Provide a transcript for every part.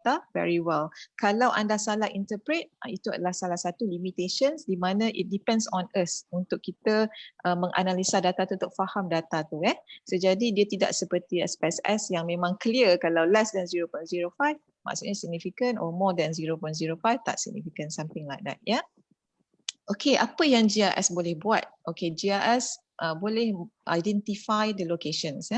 data very well. Kalau anda salah interpret, itu adalah salah satu limitations di mana it depends on us untuk kita menganalisa data tu untuk faham data tu. So jadi dia tidak seperti SPSS yang memang clear kalau less than 0.05 maksudnya significant or more than 0.05 tak significant, something like that. Okey, apa yang GIS boleh buat? Okey, GIS boleh identify the locations.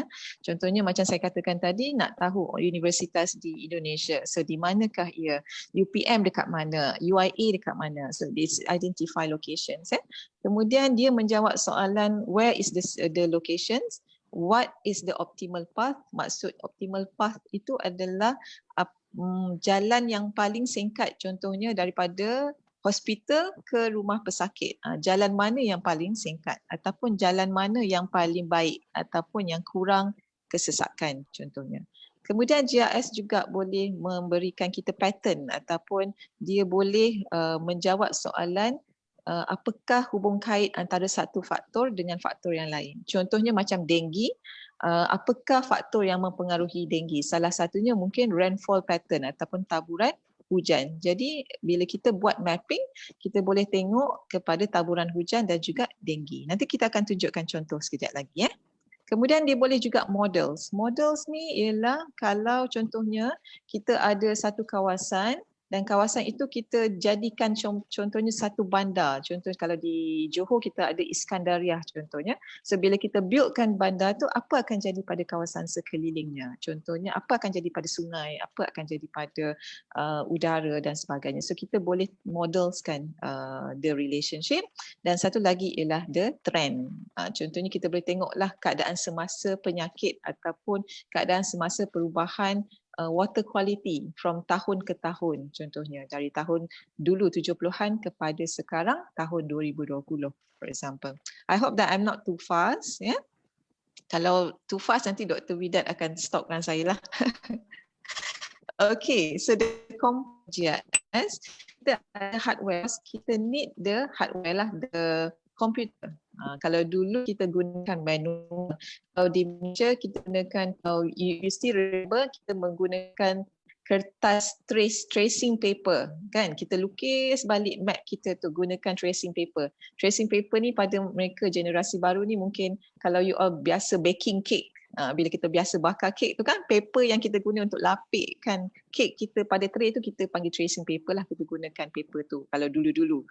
Contohnya macam saya katakan tadi, nak tahu universitas di Indonesia. So di manakah ia? UPM dekat mana? UIA dekat mana? So this identify locations. Kemudian dia menjawab soalan where is the locations? What is the optimal path? Maksud optimal path itu adalah jalan yang paling singkat, contohnya daripada hospital ke rumah pesakit. Jalan mana yang paling singkat ataupun jalan mana yang paling baik ataupun yang kurang kesesakan contohnya. Kemudian GIS juga boleh memberikan kita pattern ataupun dia boleh menjawab soalan apakah hubung kait antara satu faktor dengan faktor yang lain. Contohnya macam denggi, apakah faktor yang mempengaruhi denggi? Salah satunya mungkin rainfall pattern ataupun taburan hujan. Jadi bila kita buat mapping, kita boleh tengok kepada taburan hujan dan juga denggi. Nanti kita akan tunjukkan contoh sekejap lagi. Kemudian dia boleh juga models. Models ni ialah kalau contohnya kita ada satu kawasan dan kawasan itu kita jadikan contohnya satu bandar. Contoh kalau di Johor kita ada Iskandariah contohnya. So bila kita buildkan bandar tu, apa akan jadi pada kawasan sekelilingnya? Contohnya apa akan jadi pada sungai, apa akan jadi pada udara dan sebagainya. So kita boleh modelskan the relationship. Dan satu lagi ialah the trend. Contohnya kita boleh tengoklah keadaan semasa penyakit ataupun keadaan semasa perubahan water quality from tahun ke tahun, contohnya dari tahun dulu 70-an kepada sekarang tahun 2020 for example. I hope that I'm not too fast. Kalau too fast nanti Dr. Widat akan stopkan saya lah. Okay, so the GIS, kita ada hardware, kita need the hardware lah, the computer. Kalau dulu kita gunakan manual, kalau di Malaysia kita gunakan, kalau you still remember, kita menggunakan kertas tracing paper, kan? Kita lukis balik map kita tu gunakan tracing paper. Tracing paper ni pada mereka generasi baru ni mungkin kalau you all biasa baking cake, bila kita biasa bakar kek tu kan, paper yang kita guna untuk lapikkan kek kita pada tray tu kita panggil tracing paper lah, kita gunakan paper tu kalau dulu-dulu.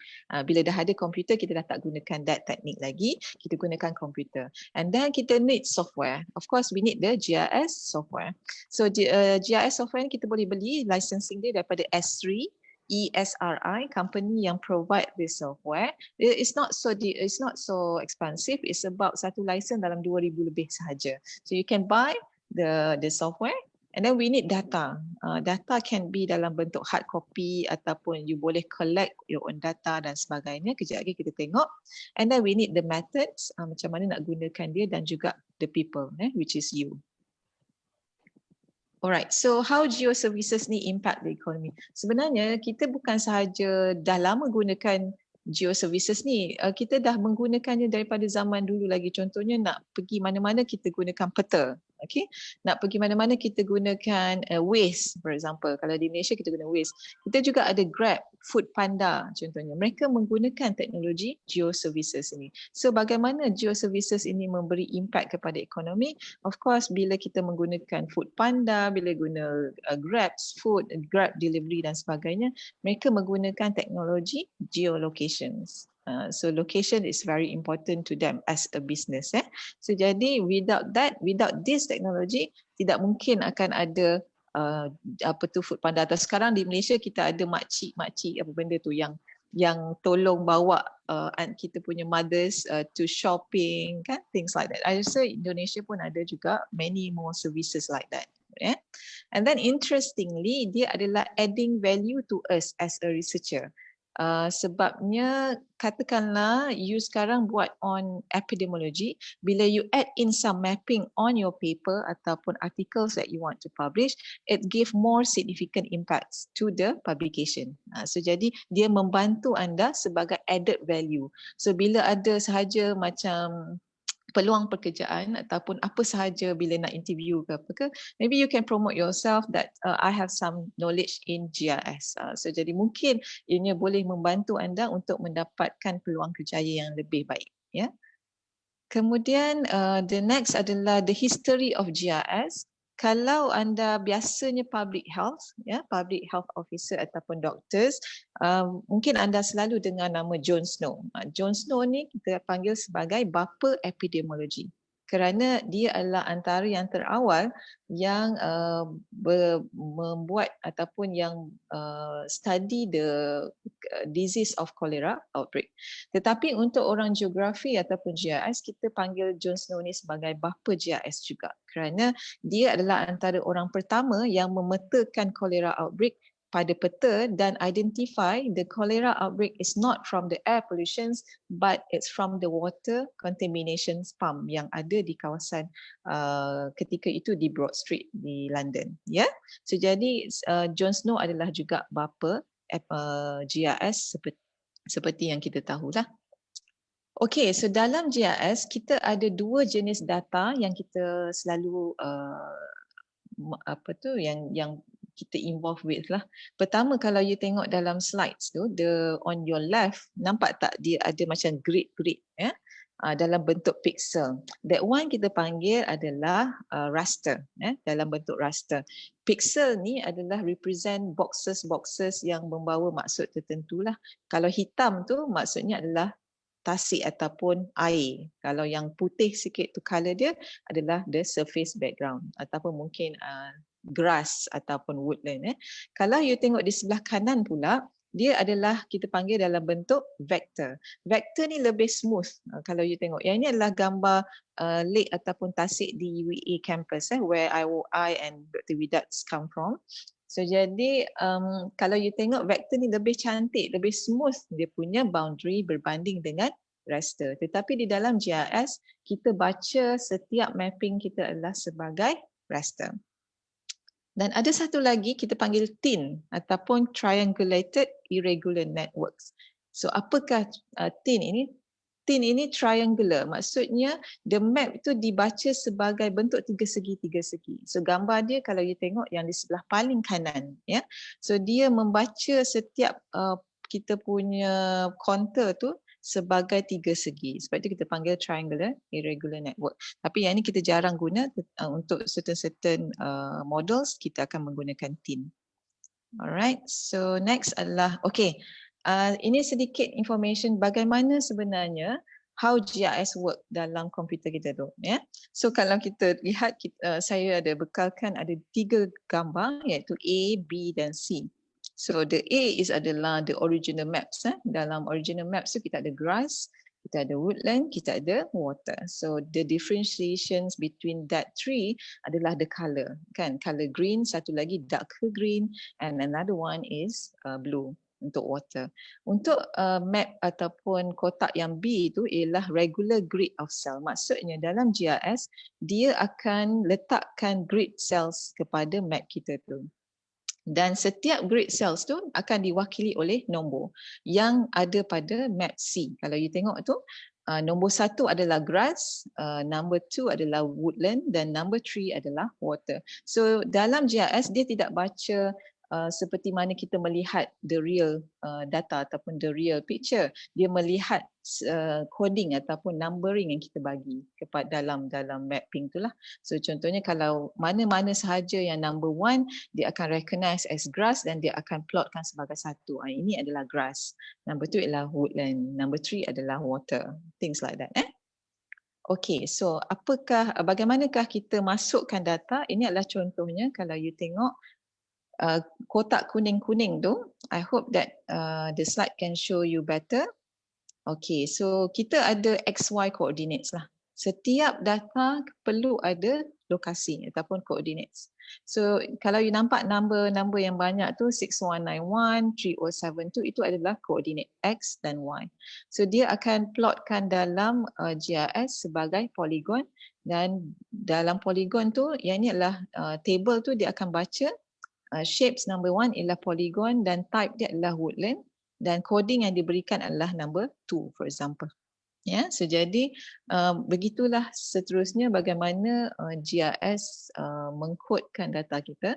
Bila dah ada komputer kita dah tak gunakan that technique lagi, kita gunakan komputer. And then kita need software. Of course we need the GIS software. So GIS software ni kita boleh beli licensing dia daripada S3, ESRI, company yang provide this software. It's not so expensive. It's about satu license dalam 2,000 lebih sahaja. So you can buy the software, and then we need data. Data can be dalam bentuk hard copy ataupun you boleh collect your own data dan sebagainya. Kejap lagi kita tengok. And then we need the methods, macam mana nak gunakan dia, dan juga the people, which is you. Alright, so how geoservices ni impact the economy? Sebenarnya kita bukan sahaja dah lama gunakan geoservices ni, kita dah menggunakannya daripada zaman dulu lagi. Contohnya nak pergi mana-mana kita gunakan peta. Okay, nak pergi mana-mana kita gunakan Waze, for example. Kalau di Malaysia kita guna Waze. Kita juga ada Grab, Food Panda contohnya. Mereka menggunakan teknologi geoservices ini. So bagaimana geoservices ini memberi impact kepada ekonomi? Of course bila kita menggunakan Food Panda, bila guna Grab Food, Grab Delivery dan sebagainya, mereka menggunakan teknologi geolocations. So location is very important to them as a business. So jadi without this technology, tidak mungkin akan ada Food Panda. Atau sekarang di Malaysia kita ada makcik apa benda tu yang tolong bawa kita punya mothers to shopping, kan, things like that. I rasa Indonesia pun ada juga many more services like that. And then interestingly, dia adalah adding value to us as a researcher. Sebabnya katakanlah you sekarang buat on epidemiology, bila you add in some mapping on your paper ataupun articles that you want to publish, it give more significant impacts to the publication. So jadi dia membantu anda sebagai added value. So bila ada sahaja macam peluang pekerjaan ataupun apa sahaja bila nak interview ke apa ke, maybe you can promote yourself that I have some knowledge in GIS. So jadi mungkin ianya boleh membantu anda untuk mendapatkan peluang kerjaya yang lebih baik. Ya. Kemudian the next adalah the history of GIS. Kalau anda biasanya public health, ya, public health officer ataupun doctors, mungkin anda selalu dengar nama John Snow. John Snow ni kita panggil sebagai bapa epidemiologi kerana dia adalah antara yang terawal yang membuat ataupun yang study the disease of cholera outbreak. Tetapi untuk orang geografi ataupun GIS, kita panggil John Snow ni sebagai bapa GIS juga kerana dia adalah antara orang pertama yang memetakan cholera outbreak pada peta dan identify the cholera outbreak is not from the air pollutions but it's from the water contamination pump yang ada di kawasan ketika itu di Broad Street di London. Ya, so jadi John Snow adalah juga bapa GIS seperti yang kita tahulah. Okey, so dalam GIS kita ada dua jenis data yang kita selalu yang kita involve with lah. Pertama, kalau you tengok dalam slides tu, on your left, nampak tak dia ada macam grid-grid ya? Dalam bentuk pixel. That one kita panggil adalah raster, dalam bentuk raster. Pixel ni adalah represent boxes-boxes yang membawa maksud tertentu lah. Kalau hitam tu maksudnya adalah tasik ataupun air. Kalau yang putih sikit tu color dia adalah the surface background ataupun mungkin grass ataupun woodland. Kalau you tengok di sebelah kanan pula, dia adalah kita panggil dalam bentuk vector. Vector ni lebih smooth. Kalau you tengok, yang ini adalah gambar lake ataupun tasik di UWA campus where I and Dr. Widats come from. So jadi kalau you tengok vector ni lebih cantik, lebih smooth dia punya boundary berbanding dengan raster. Tetapi di dalam GIS kita baca setiap mapping kita adalah sebagai raster. Dan ada satu lagi kita panggil TIN ataupun Triangulated Irregular Networks. So apakah TIN ini? TIN ini triangular, maksudnya the map itu dibaca sebagai bentuk tiga segi. So gambar dia kalau you tengok yang di sebelah paling kanan, ya. So dia membaca setiap kita punya kontur tu sebagai tiga segi. Sebab itu kita panggil triangular irregular network. Tapi yang ini kita jarang guna untuk certain models kita akan menggunakan TIN. Alright, so next adalah ini sedikit information bagaimana sebenarnya how GIS work dalam komputer kita tu. Ya. So kalau kita lihat, saya ada bekalkan ada 3 gambar iaitu A, B dan C. So the A adalah the original maps. Dalam original maps tu kita ada grass, kita ada woodland, kita ada water. So the differentiations between that three adalah the color. Kan, color green, satu lagi darker green and another one is blue untuk water. Untuk map ataupun kotak yang B itu ialah regular grid of cell. Maksudnya dalam GIS dia akan letakkan grid cells kepada map kita tu. Dan setiap grid cells tu akan diwakili oleh nombor yang ada pada map C. Kalau you tengok tu, nombor 1 adalah grass, number 2 adalah woodland dan number 3 adalah water. So dalam GIS dia tidak baca seperti mana kita melihat the real data ataupun the real picture. Dia melihat coding ataupun numbering yang kita bagi kepada dalam mapping itulah. So contohnya kalau mana-mana sahaja yang number 1 dia akan recognize as grass dan dia akan plotkan sebagai satu. Ini adalah grass. Number 2 adalah woodland. Number 3 adalah water. Things like that. Okay, so bagaimanakah kita masukkan data? Ini adalah contohnya kalau you tengok kotak kuning-kuning tu. I hope that the slide can show you better. Okay, so kita ada XY coordinates lah. Setiap data perlu ada lokasi ataupun coordinates. So kalau you nampak number yang banyak tu 6191, 3072 itu adalah coordinate X dan Y. So dia akan plotkan dalam GIS sebagai polygon dan dalam polygon tu yang ini adalah table tu dia akan baca shapes number 1 ialah polygon dan type dia adalah woodland dan coding yang diberikan adalah number 2 for example. Ya, so jadi begitulah seterusnya bagaimana GIS mengkodkan data kita.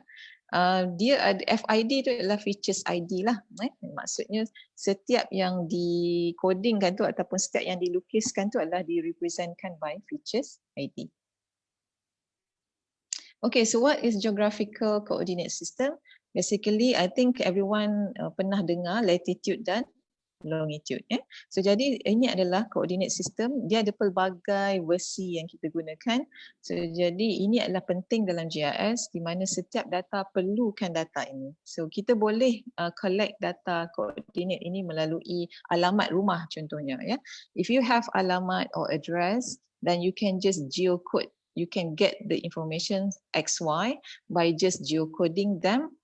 Dia ada FID tu adalah features ID lah. Maksudnya setiap yang dikodingkan tu ataupun setiap yang dilukiskan tu adalah direpresentkan by features ID. Okay, so what is geographical coordinate system? Basically, I think everyone pernah dengar latitude dan longitude. So jadi ini adalah coordinate system. Dia ada pelbagai versi yang kita gunakan. So jadi ini adalah penting dalam GIS di mana setiap data perlukan data ini. So kita boleh collect data coordinate ini melalui alamat rumah contohnya. If you have alamat or address, then you can just geocode. You can get the information XY by just geocoding them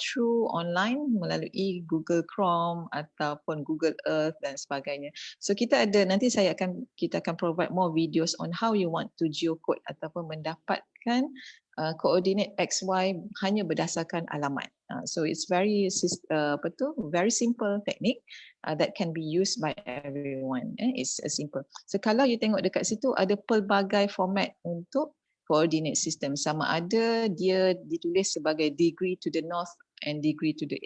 through online melalui Google Chrome ataupun Google Earth dan sebagainya. So kita ada, nanti kita akan provide more videos on how you want to geocode ataupun mendapatkan koordinat XY hanya berdasarkan alamat. So it's very very simple technique that can be used by everyone. It's simple. So kalau you tengok dekat situ ada pelbagai format untuk coordinate system, sama ada dia ditulis sebagai degree to the north and degree to the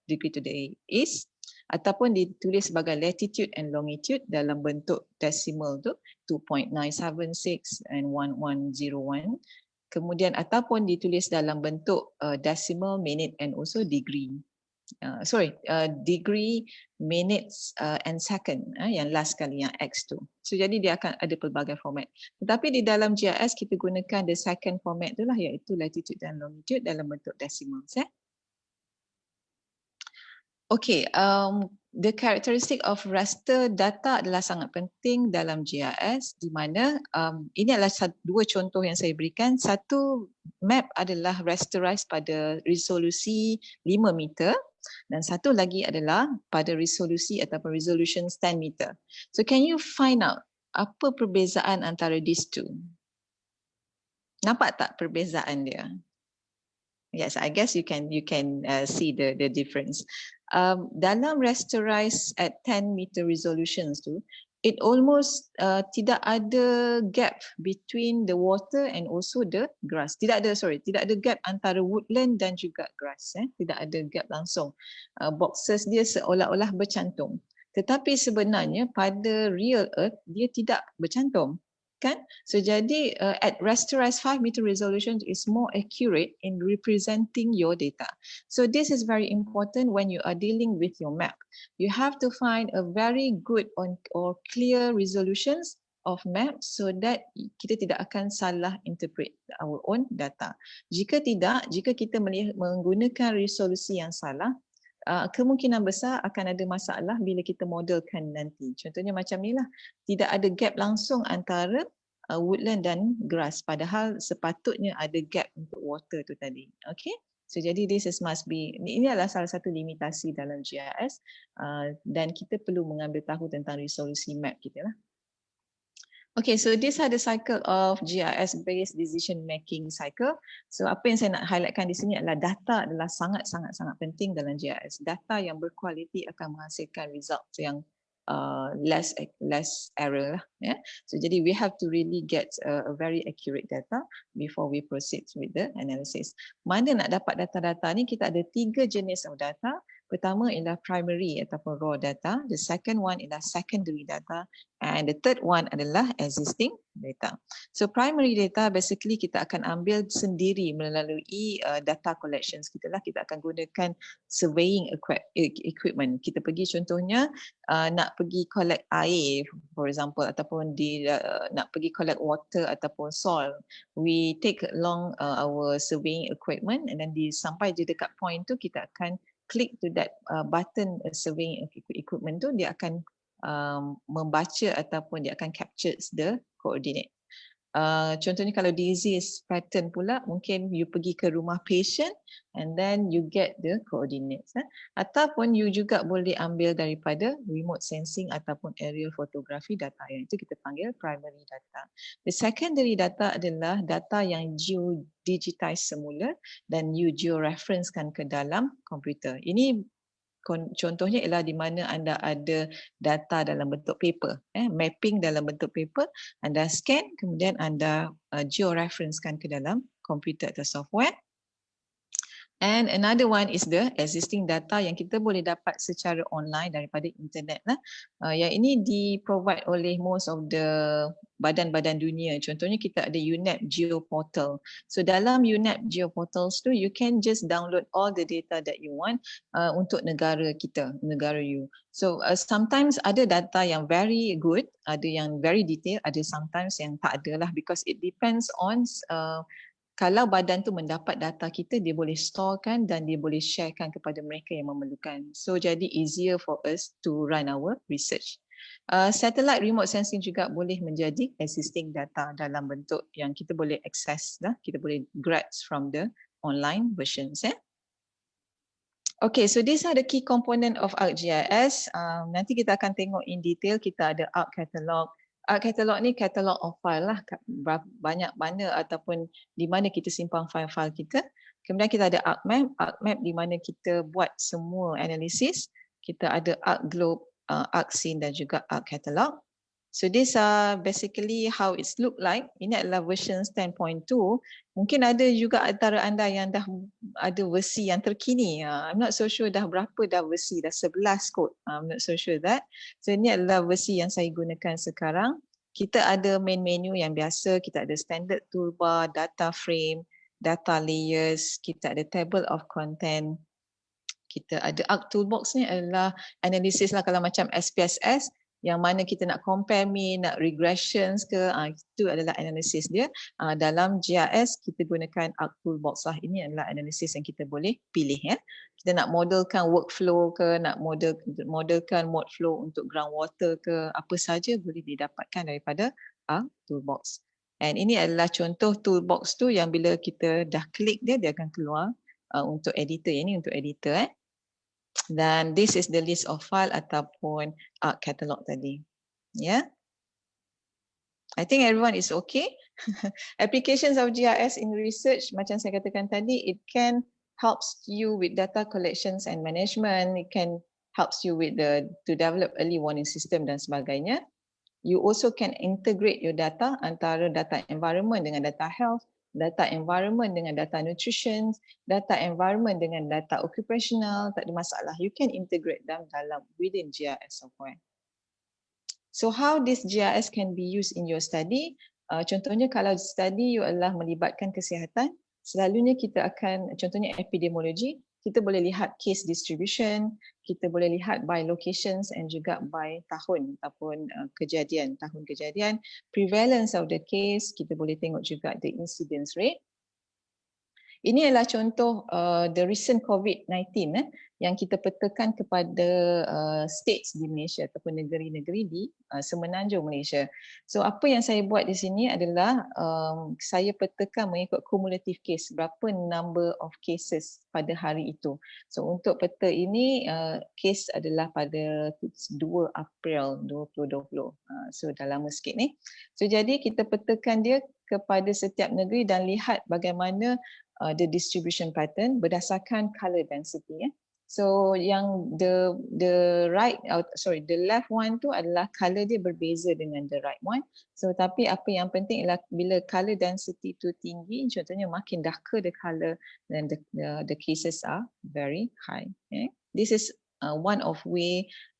degree to the east, ataupun ditulis sebagai latitude and longitude dalam bentuk decimal tu 2.976 and 1101, kemudian ataupun ditulis dalam bentuk decimal, minute and also degree. Degree, minutes and second, yang last kali yang X tu. So jadi dia akan ada pelbagai format. Tetapi di dalam GIS kita gunakan the second format tu lah, iaitu latitude dan longitude dalam bentuk decimals. Okay, the characteristic of raster data adalah sangat penting dalam GIS, di mana ini adalah dua contoh yang saya berikan. Satu map adalah rasterized pada resolusi 5 meter. Dan satu lagi adalah pada resolusi ataupun resolution 10 meter. So can you find out apa perbezaan antara these two? Nampak tak perbezaan dia? Yes, I guess you can see the difference. Dalam rasterized at 10 meter resolutions tu, it almost tidak ada gap between the water and also the grass. Tidak ada gap antara woodland dan juga grass. Tidak ada gap langsung. Boxes dia seolah-olah bercantum. Tetapi sebenarnya pada real earth dia tidak bercantum. Kan? So jadi at rasterized 5 meter resolution is more accurate in representing your data. So this is very important when you are dealing with your map. You have to find a very good or clear resolutions of map so that kita tidak akan salah interpret our own data. Jika kita menggunakan resolusi yang salah, kemungkinan besar akan ada masalah bila kita modelkan nanti. Contohnya macam ni lah, tidak ada gap langsung antara woodland dan grass, padahal sepatutnya ada gap untuk water tu tadi. Okay, so jadi this ini adalah salah satu limitasi dalam GIS dan kita perlu mengambil tahu tentang resolusi map kita lah. Okay, so these are the cycle of GIS-based decision making cycle. So apa yang saya nak highlightkan di sini adalah data adalah sangat-sangat penting dalam GIS. Data yang berkualiti akan menghasilkan result yang less error lah. So jadi we have to really get a very accurate data before we proceed with the analysis. Mana nak dapat data-data ni? Kita ada 3 jenis of data. Pertama ialah primary ataupun raw data. The second one ialah secondary data. And the third one adalah existing data. So primary data basically kita akan ambil sendiri melalui data collections kita lah. Kita akan gunakan surveying equipment. Kita pergi contohnya nak pergi collect air for example, ataupun nak pergi collect water ataupun soil. We take along our surveying equipment and then sampai je dekat point tu kita akan click to that button surveying equipment tu, dia akan membaca ataupun dia akan capture the coordinate. Contohnya kalau disease pattern pula, mungkin you pergi ke rumah patient and then you get the coordinates. Ataupun you juga boleh ambil daripada remote sensing ataupun aerial photography data, yang itu kita panggil primary data. The secondary data adalah data yang geodigitize semula dan you georeferencekan ke dalam komputer. Ini Contohnya ialah di mana anda ada data dalam bentuk paper, mapping dalam bentuk paper, anda scan, kemudian anda georeferencekan ke dalam komputer atau software. And another one is the existing data yang kita boleh dapat secara online daripada internet lah. Yang ini di-provide oleh most of the badan-badan dunia. Contohnya kita ada UNEP Geo Portal. So dalam UNEP Geo Portals tu, you can just download all the data that you want untuk negara kita, negara you. So sometimes ada data yang very good, ada yang very detailed, ada sometimes yang tak ada lah, because it depends on kalau badan tu mendapat data kita, dia boleh storekan dan dia boleh sharekan kepada mereka yang memerlukan. So jadi easier for us to run our research. Satellite remote sensing juga boleh menjadi existing data dalam bentuk yang kita boleh access lah, kita boleh grab from the online versions. Okay, so these are the key component of ArcGIS. Nanti kita akan tengok in detail. Kita ada Arc Catalog. Arc Catalog ni catalog of file lah, banyak mana ataupun di mana kita simpan file-file kita. Kemudian kita ada Arc Map di mana kita buat semua analisis. Kita ada Arc Globe, Arc Scene dan juga Arc Catalog. So these are basically how it's look like. Ini adalah version 10.2. Mungkin ada juga antara anda yang dah ada versi yang terkini. I'm not so sure dah berapa dah versi, dah 11 kot. I'm not so sure that. So ini adalah versi yang saya gunakan sekarang. Kita ada main menu yang biasa, kita ada standard toolbar, data frame, data layers, kita ada table of content. Kita ada Arc Toolbox ni adalah analysis lah kalau macam SPSS. Yang mana kita nak compare mean, nak regressions ke, itu adalah analisis dia. Dalam GIS kita gunakan Arc Toolbox lah. Ini adalah analisis yang kita boleh pilih ya. Kita nak modelkan workflow ke, nak modelkan mode flow untuk groundwater ke, apa saja boleh didapatkan daripada Arc Toolbox. And ini adalah contoh toolbox tu yang bila kita dah klik dia akan keluar untuk editor. Ini untuk editor Dan this is the list of file ataupun Arc Catalog tadi. Yeah. I think everyone is okay. Applications of GIS in research, macam saya katakan tadi, it can helps you with data collections and management. It can helps you with to develop early warning system dan sebagainya. You also can integrate your data antara data environment dengan data health, data environment dengan data nutrition, data environment dengan data occupational, tak ada masalah. You can integrate them within GIS software. So how this GIS can be used in your study? Contohnya kalau study you adalah melibatkan kesihatan, selalunya kita akan, contohnya epidemiologi, kita boleh lihat case distribution, kita boleh lihat by locations and juga by tahun ataupun tahun kejadian, prevalence of the case, kita boleh tengok juga the incidence rate. Ini adalah contoh the recent COVID-19 yang kita petakan kepada states di Malaysia ataupun negeri-negeri di semenanjung Malaysia. So apa yang saya buat di sini adalah saya petakan mengikut cumulative case, berapa number of cases pada hari itu. So untuk peta ini case adalah pada 2 April 2020. So dah lama sikit ni. So jadi kita petakan dia kepada setiap negeri dan lihat bagaimana the distribution pattern berdasarkan color density. So yang the left one tu adalah color dia berbeza dengan the right one. So tapi apa yang penting ialah bila color density tu tinggi, contohnya makin darker the color, then the cases are very high. This is one of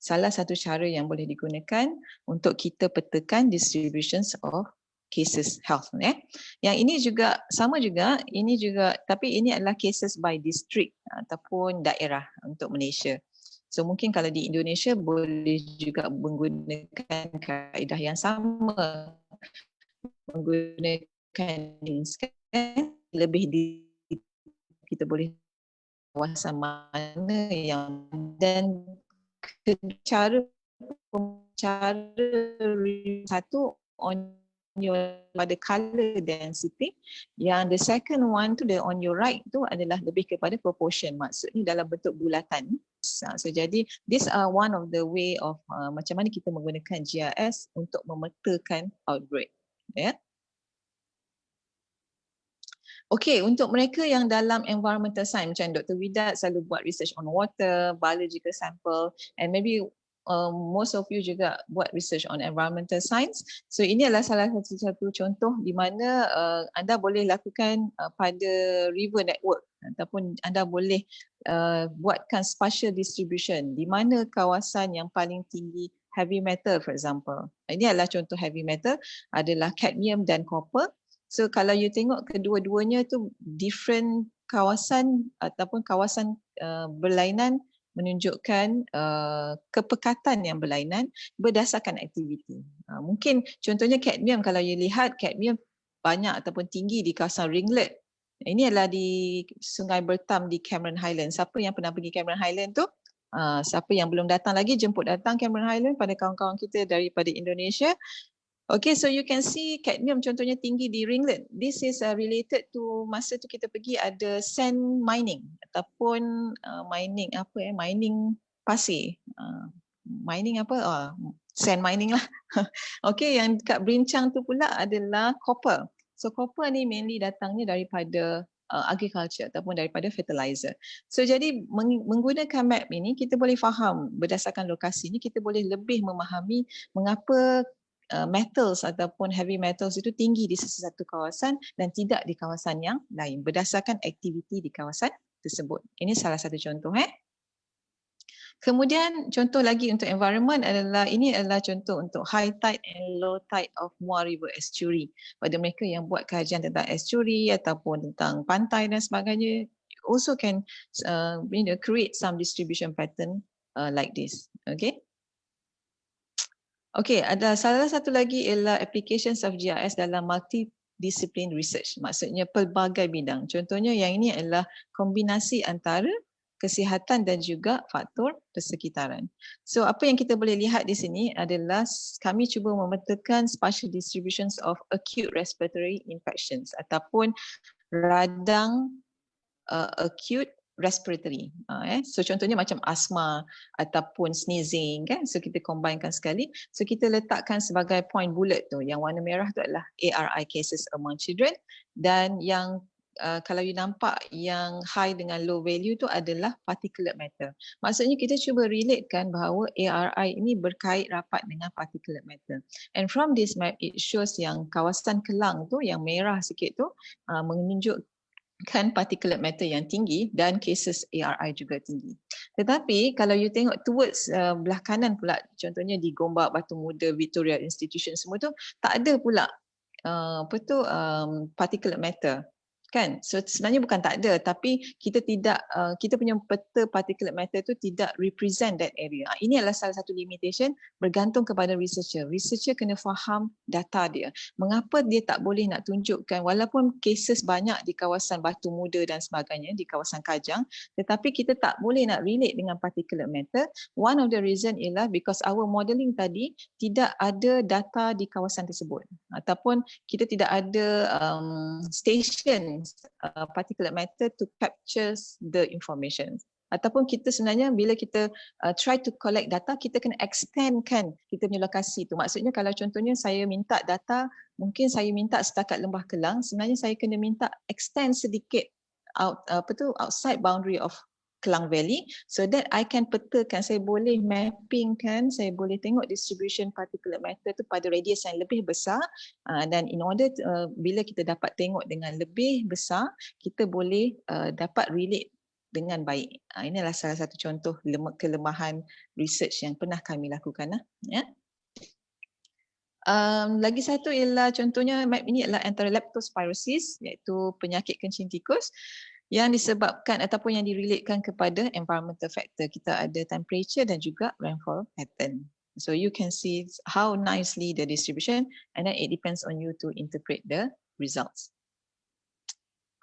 salah satu cara yang boleh digunakan untuk kita petakan distributions of cases health. Yang ini juga sama juga, tapi ini adalah cases by district ataupun daerah untuk Malaysia. So mungkin kalau di Indonesia boleh juga menggunakan kaedah yang sama, menggunakan lebih kita boleh kawasan mana yang dan cara satu on your pada color density, yang the second one tu on your right tu adalah lebih kepada proportion, maksudnya dalam bentuk bulatan. So jadi this are one of the way of macam mana kita menggunakan GIS untuk memetakan outbreak. Okay, untuk mereka yang dalam environmental science, macam Dr. Widat selalu buat research on water, biological sample, and maybe most of you juga buat research on environmental science. So ini adalah salah satu contoh di mana anda boleh lakukan pada river network ataupun anda boleh buatkan spatial distribution di mana kawasan yang paling tinggi heavy metal, for example. Ini adalah contoh heavy metal adalah cadmium dan copper. So kalau you tengok kedua-duanya tu different kawasan ataupun kawasan berlainan menunjukkan kepekatan yang berlainan berdasarkan aktiviti. Mungkin contohnya cadmium, kalau you lihat cadmium banyak ataupun tinggi di kawasan ringlet. Ini adalah di Sungai Bertam di Cameron Highlands. Siapa yang pernah pergi Cameron Highlands tu? Siapa yang belum datang lagi, jemput datang Cameron Highlands pada kawan-kawan kita daripada Indonesia. Okay, so you can see cadmium contohnya tinggi di ringlet. This is related to masa tu kita pergi ada sand mining ataupun mining apa mining pasir. Mining apa? Sand mining lah. Okay, yang dekat Brincang tu pula adalah copper. So copper ni mainly datangnya daripada agriculture ataupun daripada fertilizer. So jadi menggunakan map ini kita boleh faham berdasarkan lokasi ni kita boleh lebih memahami mengapa metals ataupun heavy metals itu tinggi di sesuatu kawasan dan tidak di kawasan yang lain berdasarkan aktiviti di kawasan tersebut. Ini salah satu contoh. Kemudian contoh lagi untuk environment adalah ini adalah contoh untuk high tide and low tide of Muar River Estuary. Pada mereka yang buat kajian tentang estuary ataupun tentang pantai dan sebagainya, also can create some distribution pattern like this. Okay. Okay, ada salah satu lagi ialah applications of GIS dalam multidiscipline research. Maksudnya pelbagai bidang. Contohnya yang ini adalah kombinasi antara kesihatan dan juga faktor persekitaran. So apa yang kita boleh lihat di sini adalah kami cuba memetakan spatial distributions of acute respiratory infections ataupun radang acute respiratory. So contohnya macam asma ataupun sneezing kan. So kita combinekan sekali. So kita letakkan sebagai point bullet tu. Yang warna merah tu adalah ARI cases among children dan yang kalau you nampak yang high dengan low value tu adalah particulate matter. Maksudnya kita cuba relatekan bahawa ARI ini berkait rapat dengan particulate matter. And from this map it shows yang kawasan Kelang tu yang merah sikit tu menunjuk kan particulate matter yang tinggi dan cases ARI juga tinggi. Tetapi kalau you tengok towards belah kanan pula, contohnya di Gombak, Batu Muda, Victoria Institution semua tu tak ada pula particulate matter. Kan? So sebenarnya bukan tak ada tapi kita tidak kita punya peta particulate matter tu tidak represent that area. Ini adalah salah satu limitation bergantung kepada researcher. Researcher kena faham data dia. Mengapa dia tak boleh nak tunjukkan walaupun cases banyak di kawasan Batu Muda dan sebagainya di kawasan Kajang tetapi kita tak boleh nak relate dengan particulate matter. One of the reason ialah because our modelling tadi tidak ada data di kawasan tersebut ataupun kita tidak ada station particulate matter to capture the information. Ataupun kita sebenarnya bila kita try to collect data, kita kena extendkan kita punya lokasi tu. Maksudnya kalau contohnya saya minta data, mungkin saya minta setakat Lembah Kelang, sebenarnya saya kena minta extend sedikit outside boundary of Kelang Valley so that I can petakan, saya boleh mapping kan, saya boleh tengok distribution particulate matter tu pada radius yang lebih besar dan in order bila kita dapat tengok dengan lebih besar, kita boleh dapat relate dengan baik. Ini adalah salah satu contoh kelemahan research yang pernah kami lakukan. Ya. Lagi satu ialah contohnya map ini adalah antara leptospirosis iaitu penyakit kencing tikus yang disebabkan ataupun yang direlatekan kepada environmental factor. Kita ada temperature dan juga rainfall pattern. So you can see how nicely the distribution and then it depends on you to interpret the results.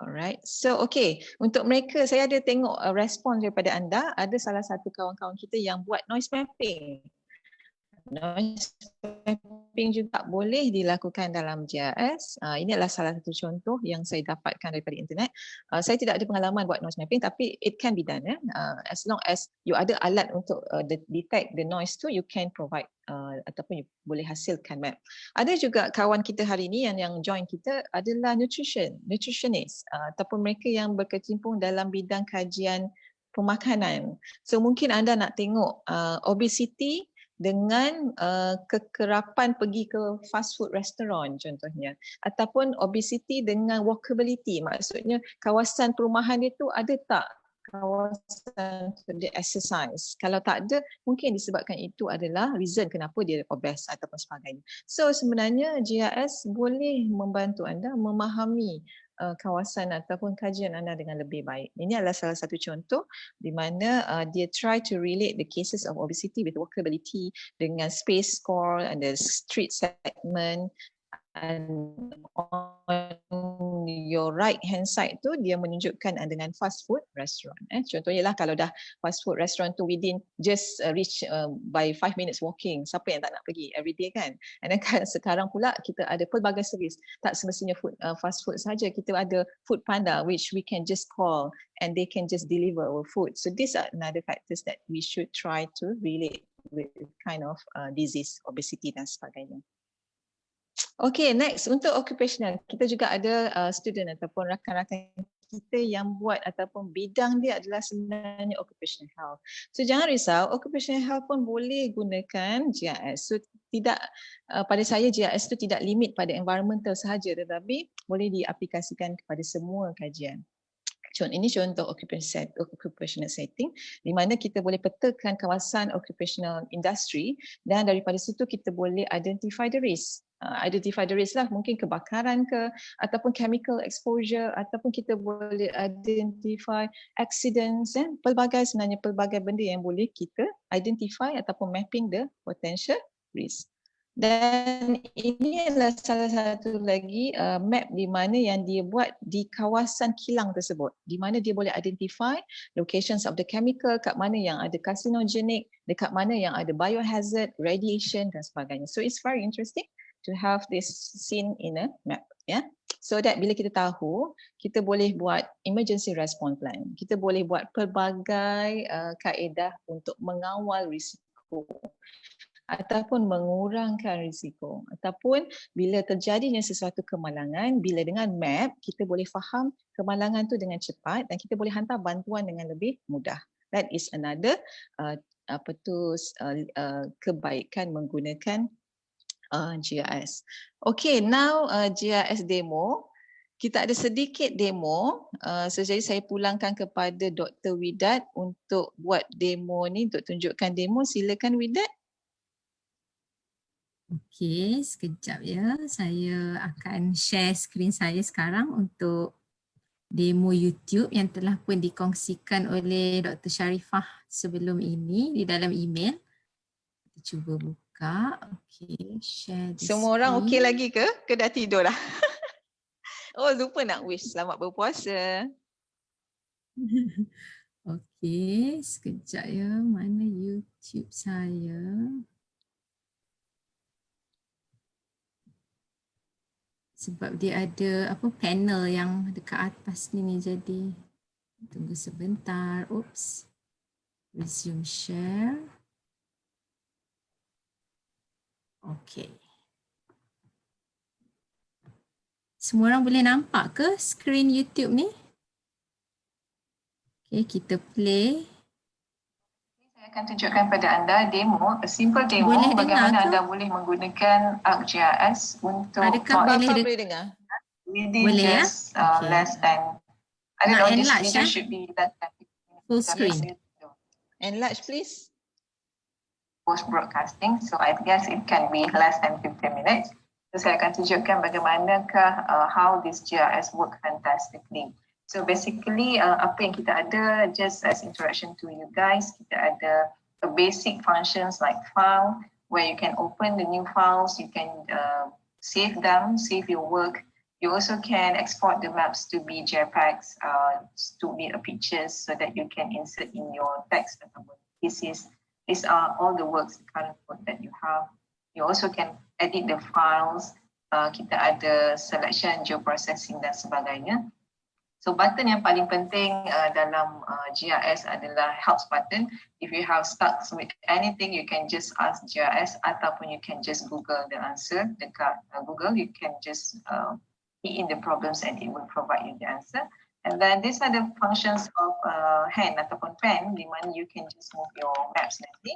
Alright, so okay, untuk mereka saya ada tengok respon daripada anda, ada salah satu kawan-kawan kita yang buat noise mapping. Noise mapping juga boleh dilakukan dalam GIS. Ini adalah salah satu contoh yang saya dapatkan daripada internet. Saya tidak ada pengalaman buat noise mapping, tapi it can be done. As long as you ada alat untuk detect the noise tu, you can provide ataupun you boleh hasilkan map. Ada juga kawan kita hari ini yang join kita adalah nutritionist ataupun mereka yang berkecimpung dalam bidang kajian pemakanan. So mungkin anda nak tengok obesity dengan kekerapan pergi ke fast food restaurant contohnya, ataupun obesity dengan walkability, maksudnya kawasan perumahan dia tu ada tak kawasan untuk dia exercise. Kalau tak ada, mungkin disebabkan itu adalah reason kenapa dia obes ataupun sebagainya. So sebenarnya GIS boleh membantu anda memahami kawasan ataupun kajian anda dengan lebih baik. Ini adalah salah satu contoh di mana dia try to relate the cases of obesity with walkability dengan space score and the street segment. And on your right hand side tu dia menunjukkan dengan fast food restaurant. Contohnya lah kalau dah fast food restaurant tu within just reach by 5 minutes walking, siapa yang tak nak pergi everyday kan? And then sekarang pula kita ada pelbagai servis, tak semestinya fast food saja, kita ada food panda which we can just call and they can just deliver our food. So these are another factors that we should try to relate with kind of disease, obesity dan sebagainya. Okay, next untuk occupational, kita juga ada student ataupun rakan-rakan kita yang buat ataupun bidang dia adalah sebenarnya occupational health. So jangan risau, occupational health pun boleh gunakan GIS. So tidak, pada saya GIS tu tidak limit pada environmental sahaja, tetapi boleh diaplikasikan kepada semua kajian. Ini contoh occupational setting di mana kita boleh petakan kawasan occupational industry dan daripada situ kita boleh identify the risk. Identify the risk lah, mungkin kebakaran ke ataupun chemical exposure ataupun kita boleh identify accidents dan sebenarnya pelbagai benda yang boleh kita identify ataupun mapping the potential risk. Dan ini adalah salah satu lagi map di mana yang dia buat di kawasan kilang tersebut, di mana dia boleh identify locations of the chemical, kat mana yang ada carcinogenic, dekat mana yang ada biohazard, radiation dan sebagainya. So it's very interesting to have this seen in a map, ya. So that bila kita tahu, kita boleh buat emergency response plan. Kita boleh buat pelbagai kaedah untuk mengawal risiko ataupun mengurangkan risiko, ataupun bila terjadinya sesuatu kemalangan, bila dengan map kita boleh faham kemalangan tu dengan cepat dan kita boleh hantar bantuan dengan lebih mudah. That is another kebaikan menggunakan GIS. Okay, now GIS demo. Kita ada sedikit demo, so jadi saya pulangkan kepada Dr. Widat untuk buat demo ni, untuk tunjukkan demo. Silakan Widat. Okey, sekejap ya. Saya akan share skrin saya sekarang untuk demo YouTube yang telah pun dikongsikan oleh Dr. Sharifah sebelum ini di dalam email. Kita cuba buka. Okey, share the Semua orang okey screen. lagi ke? Ke dah tidur dah? Oh, lupa nak wish selamat berpuasa. Okey, sekejap ya. Mana YouTube saya? Sebab dia ada panel yang dekat atas ni jadi tunggu sebentar. Oops. Resume share. Okey. Semua orang boleh nampak ke skrin YouTube ni? Okey, kita play. Saya akan tunjukkan pada anda demo, a simple demo Boleh bagaimana anda boleh menggunakan ArcGIS untuk boleh dengar? Boleh just less than, I don't know, this video should be less than 15 minutes. Full screen. Enlarge please. Post broadcasting, so I guess it can be less than 15 minutes. So saya akan tunjukkan bagaimanakah how this GIS work fantastically. So basically apa yang kita ada, just as introduction to you guys, kita ada a basic functions like file where you can open the new files, you can save them, save your work. You also can export the maps to be JPEGs, to be pictures so that you can insert in your text ataupun thesis these are all the works, the current code that you have. You also can edit the files. Kita ada selection, geoprocessing dan sebagainya. So button yang paling penting dalam GIS adalah helps button. If you have stuck with anything, you can just ask GIS ataupun you can just Google the answer dekat Google. You can just key in the problems and it will provide you the answer. And then these are the functions of hand ataupun pen di mana you can just move your maps nanti.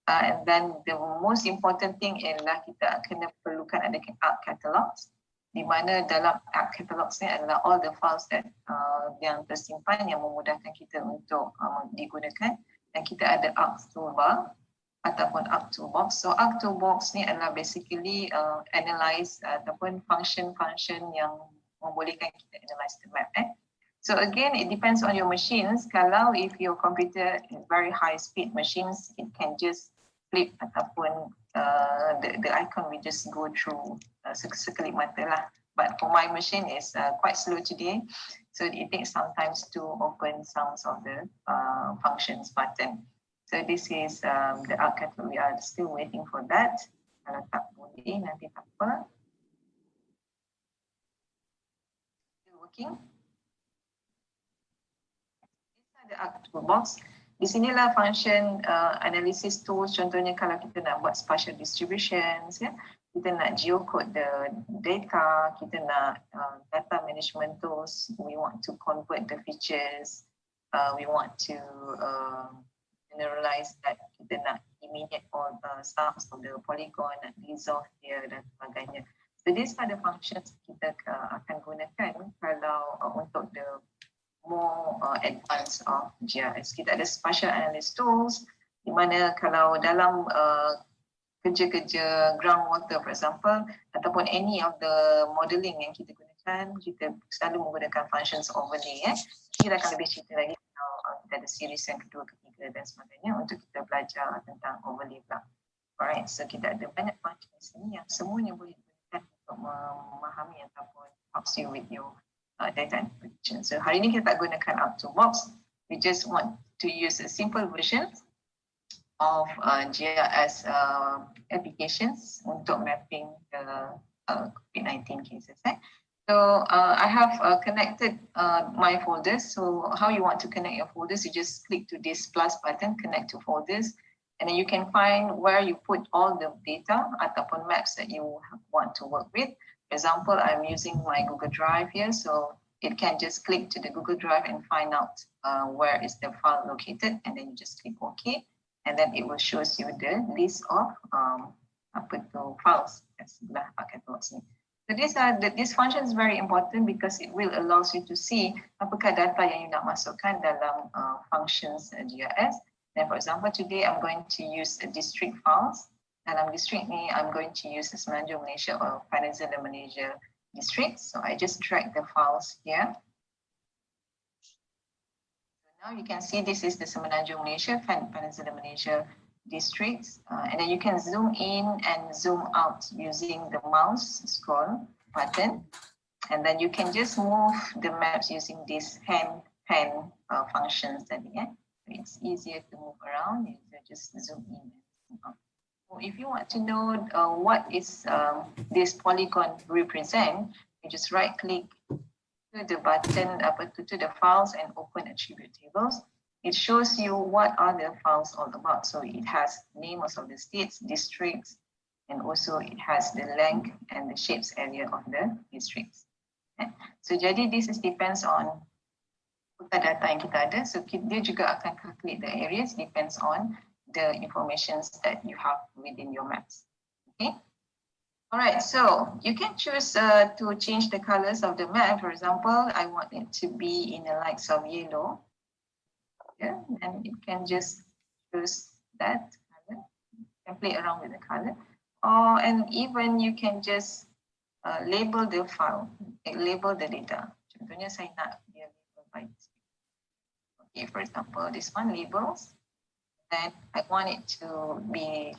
And then the most important thing ialah kita kena perlukan ada art catalogs. Di mana dalam art catalogs ni adalah all the files that yang tersimpan yang memudahkan kita untuk digunakan, dan kita ada art toolbar ataupun art toolbox. So art toolbox ni adalah basically analyze ataupun function yang membolehkan kita analyze the map. So again, it depends on your machines. Kalau if your computer is very high speed machines, it can just flip ataupun the icon will just go through sekelip mata lah. But for my machine is quite slow today, so it takes some time to open some of the functions button. So this is the art catalog. We are still waiting for that. Kalau tak boleh nanti tak apa. Still working. These are the art toolbox. Di sinilah function analysis tools, contohnya kalau kita nak buat spatial distributions, ya, kita nak geocode the data, kita nak data management tools, we want to convert the features, we want to generalize that, kita nak eliminate all sums of the polygon, nak dissolve dia dan sebagainya. So these are the functions kita akan gunakan kalau untuk the more advanced of GIS. Kita ada spatial analysis tools di mana kalau dalam kerja-kerja groundwater for example ataupun any of the modelling yang kita gunakan, kita selalu menggunakan functions overlay. Kita akan lebih cerita lagi kalau kita ada series yang kedua, ketiga dan sebagainya untuk kita belajar tentang overlay pula. Alright, so kita ada banyak functions ini yang semuanya boleh digunakan untuk memahami ataupun helps you with your data interpretation. So hari ini kita tak gunakan art toolbox. We just want to use a simple version of GIS applications untuk mapping the COVID-19 cases. So I have connected my folders. So how you want to connect your folders, you just click to this plus button, connect to folders, and then you can find where you put all the data ataupun maps that you want to work with. For example, I'm using my Google Drive here, so it can just click to the Google Drive and find out where is the file located, and then you just click OK, and then it will show you the list of files at sebelah catalogs ni. So this function is very important because it will allow you to see apakah data yang you nak masukkan dalam functions GIS. And for example, today I'm going to use the district files. Dalam district ni, I'm going to use the Semenanjung Malaysia or Peninsula Malaysia district. So I just drag the files here. So now you can see this is the Semenanjung Malaysia, Peninsula Malaysia districts. And then you can zoom in and zoom out using the mouse scroll button. And then you can just move the maps using this hand pen functions. It's easier to move around. You just zoom in and zoom out. If you want to know what is this polygon represent, you just right click to the button to the files and open attribute tables. It shows you what are the files all about. So it has names of the states, districts, and also it has the length and the shapes area of the districts. Okay. So jadi this depends on data yang kita ada. So dia juga akan calculate the areas depends on the informations that you have within your maps. Okay. All right. So you can choose to change the colors of the map. For example, I want it to be in the likes of yellow. Yeah, and you can just choose that color. You can play around with the color, and even you can just label the file, label the data. Contohnya saya nak dia label by this. Okay, for example, this one labels. And I want it to be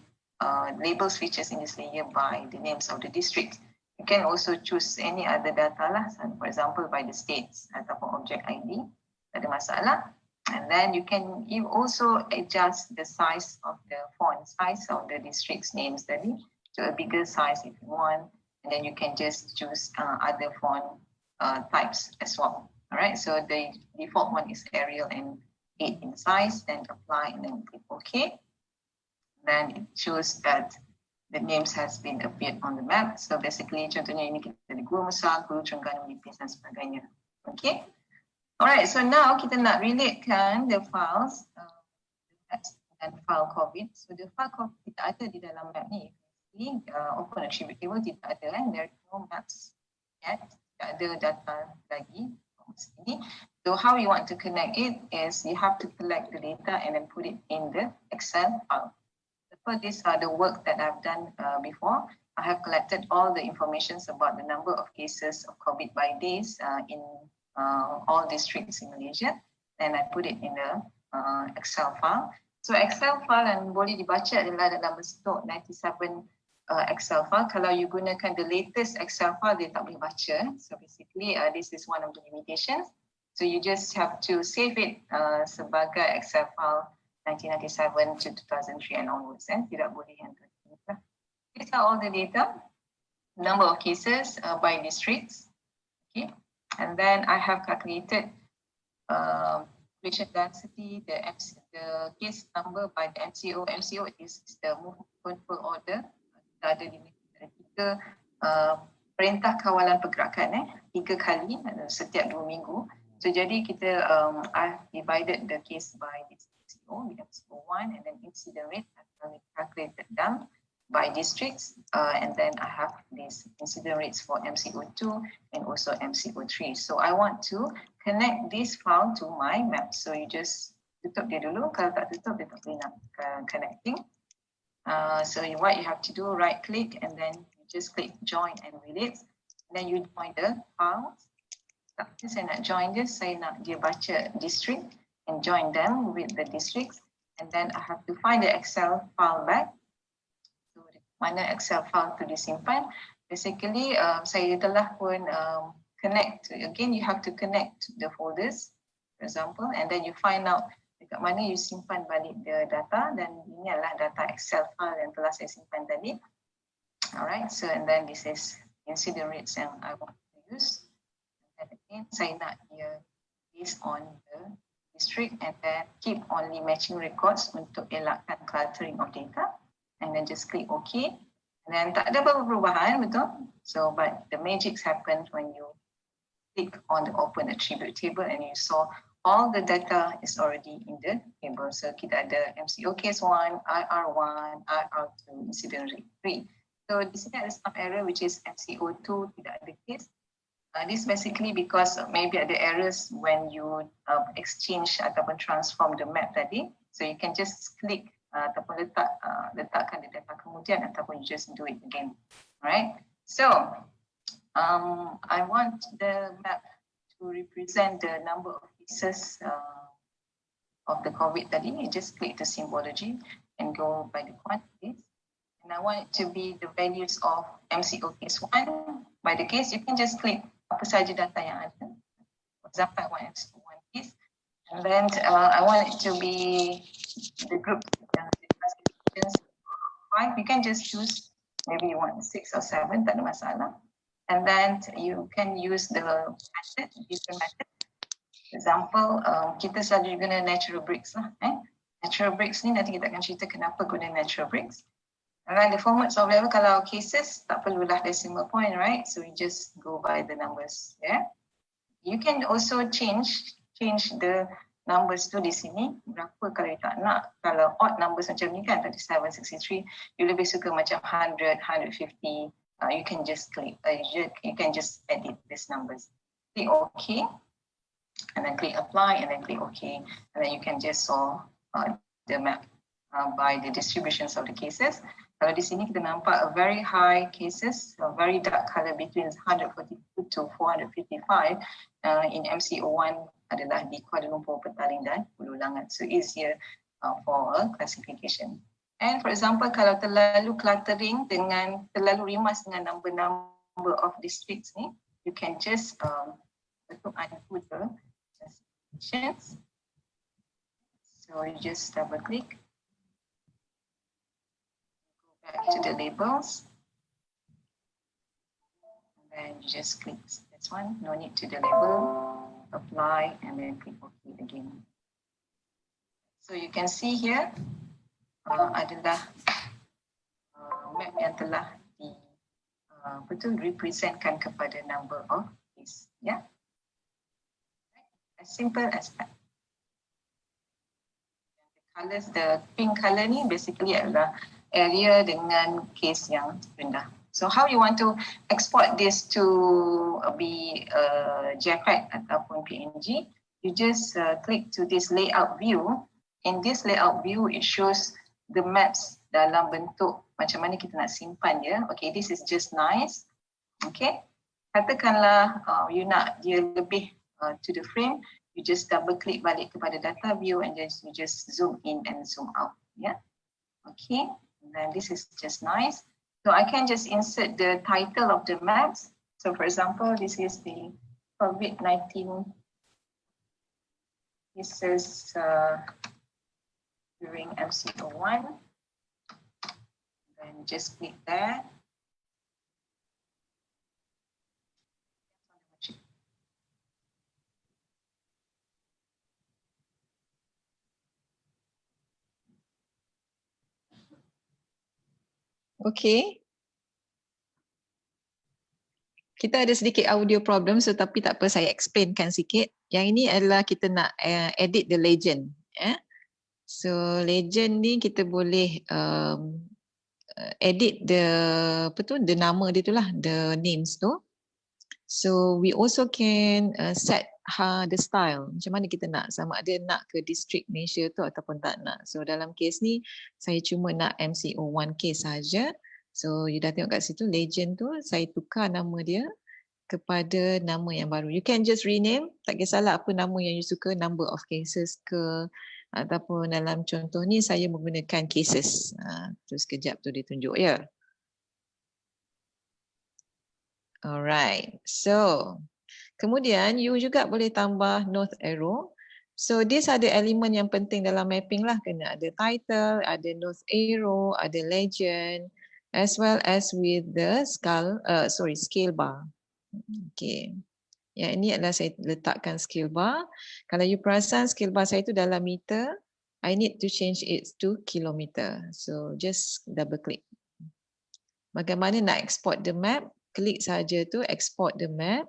labels features in this layer by the names of the district. You can also choose any other data lah. For example, by the states ataupun object ID. Tak ada masalah. And then you can also adjust the size of the font size of the district's names tadi to a bigger size if you want. And then you can just choose other font types as well. All right, so the default one is Arial and 8 in size, then apply and then click OK. Then it shows that the names has been appeared on the map. So basically contohnya ini kita ada Gua Mesar, Guru Terengganu, Nipis dan sebagainya. Okay. Alright, so now kita nak relatekan the files dan file COVID. So the file COVID tidak ada di dalam map ni. Open attribute table tidak ada kan. There are no maps yet. Tidak ada data lagi. So how you want to connect it is you have to collect the data and then put it in the Excel file. So these are the work that I've done before. I have collected all the information about the number of cases of COVID by days in all districts in Malaysia. Then I put it in the Excel file. So Excel file yang boleh dibaca adalah dalam bentuk 97 Excel file. Kalau you gunakan the latest Excel file, dia tak boleh baca. So basically this is one of the limitations. So you just have to save it sebagai Excel file 1997 to 2003 and onwards. Tidak boleh yang tertentu. These are all the data, number of cases by districts. Okay, and then I have calculated population density, the case number by the MCO. MCO is the movement per order. Ada tiga perintah kawalan pergerakan 3 kali setiap 2 minggu. So jadi kita I divided the case by this MCO, MCO1, and then incident rate I calculated down by districts, and then I have these incident rates for MCO2 and also MCO3. So I want to connect this file to my map. So you just tutup dia dulu. Kalau tak tutup, dia tak boleh nak connecting. So what you have to do, right click and then you just click join and relate. And then you join the files. Tapi saya nak join this, saya nak dia baca district and join them with the districts. And then I have to find the Excel file back. So mana Excel file tu disimpan. Basically saya telah pun connect. Again you have to connect the folders, for example, and then you find out dekat mana you simpan balik the data, dan ini adalah data Excel file yang telah saya simpan tadi. Alright, so and then this is incident rates yang I want to use. And again saya nak dia based on the district, and then keep only matching records untuk elakkan cluttering of data, and then just click OK. And then tak ada apa-apa perubahan, betul? So but the magic happens when you click on the open attribute table and you saw all the data is already in the table. So kita ada MCO case 1, IR1, IR2, incident rate 3. So di sini ada some error which is MCO2 tidak ada case. This basically because maybe ada errors when you exchange ataupun transform the map tadi. So you can just click ataupun letakkan the data kemudian, ataupun you just do it again. Alright. So I want the map to represent the number of cases of the COVID tadi. You just click the symbology and go by the quantities. And I want it to be the values of MCO case 1. By the case, you can just click apa saja data yang ada. For example, I want MCO1 case. And then I want it to be the group classifications 5. You can just choose, maybe you want 6 or 7, tak ada masalah. And then you can use the method, different method. For example, kita selalu guna natural bricks lah. Natural bricks ni nanti kita akan cerita kenapa guna natural bricks. Alright, the formats of level, kalau cases tak perlulah decimal point, right? So we just go by the numbers. Yeah. You can also change the numbers tu di sini. Berapa kalau you tak nak? Kalau odd numbers macam ni kan, 37, 63, you lebih suka macam 100, 150. You can just click. You can just edit these numbers. Click OK, and then click apply, and then click OK, and then you can just saw the map by the distributions of the cases. Kalau di sini kita nampak a very high cases, a very dark color between 142 to 455 in MCO1 adalah di Kuala Lumpur, Petaling dan Hulu Langat. So easier for a classification. And for example, kalau terlalu cluttering dengan terlalu rimas dengan number of districts ni, you can just undo the classifications. So you just double click, go back to the labels, and then you just click this one, no need to the label, apply, and then click OK again. So you can see here adalah map yang telah betul representkan kepada number of keys. Yeah, as simple as that. Colors, the pink color ni basically adalah area dengan case yang rendah. So how you want to export this to be JPEG ataupun PNG, you just click to this layout view. In this layout view, it shows the maps dalam bentuk macam mana kita nak simpan dia. Okay, this is just nice. Okay, katakanlah you nak dia lebih to the frame, you just double click balik kepada data view and then you just zoom in and zoom out. Yeah. Okay. And then this is just nice. So I can just insert the title of the maps. So for example, this is the COVID-19 cases during MCO1. Then just click there. Okay. Kita ada sedikit audio problem, so tapi tak apa, saya explainkan sikit. Yang ini adalah kita nak edit the legend. So legend ni kita boleh edit the the nama dia tu lah, the names tu. So we also can set the style. Macam mana kita nak, sama ada nak ke district Malaysia tu ataupun tak nak. So dalam case ni saya cuma nak MCO1 case saja. So you dah tengok kat situ legend tu, saya tukar nama dia kepada nama yang baru. You can just rename, tak kisahlah apa nama yang you suka, number of cases ke, ataupun dalam contoh ni saya menggunakan cases. Terus sekejap tu dia tunjuk ya. Alright, so kemudian you juga boleh tambah north arrow. So this ada elemen yang penting dalam mapping lah, kena ada title, ada north arrow, ada legend, as well as with the scale bar. Okay, yang ini adalah saya letakkan scale bar. Kalau you perasan scale bar saya itu dalam meter, I need to change it to kilometer. So just double click. Bagaimana nak export the map? Klik saja tu export the map.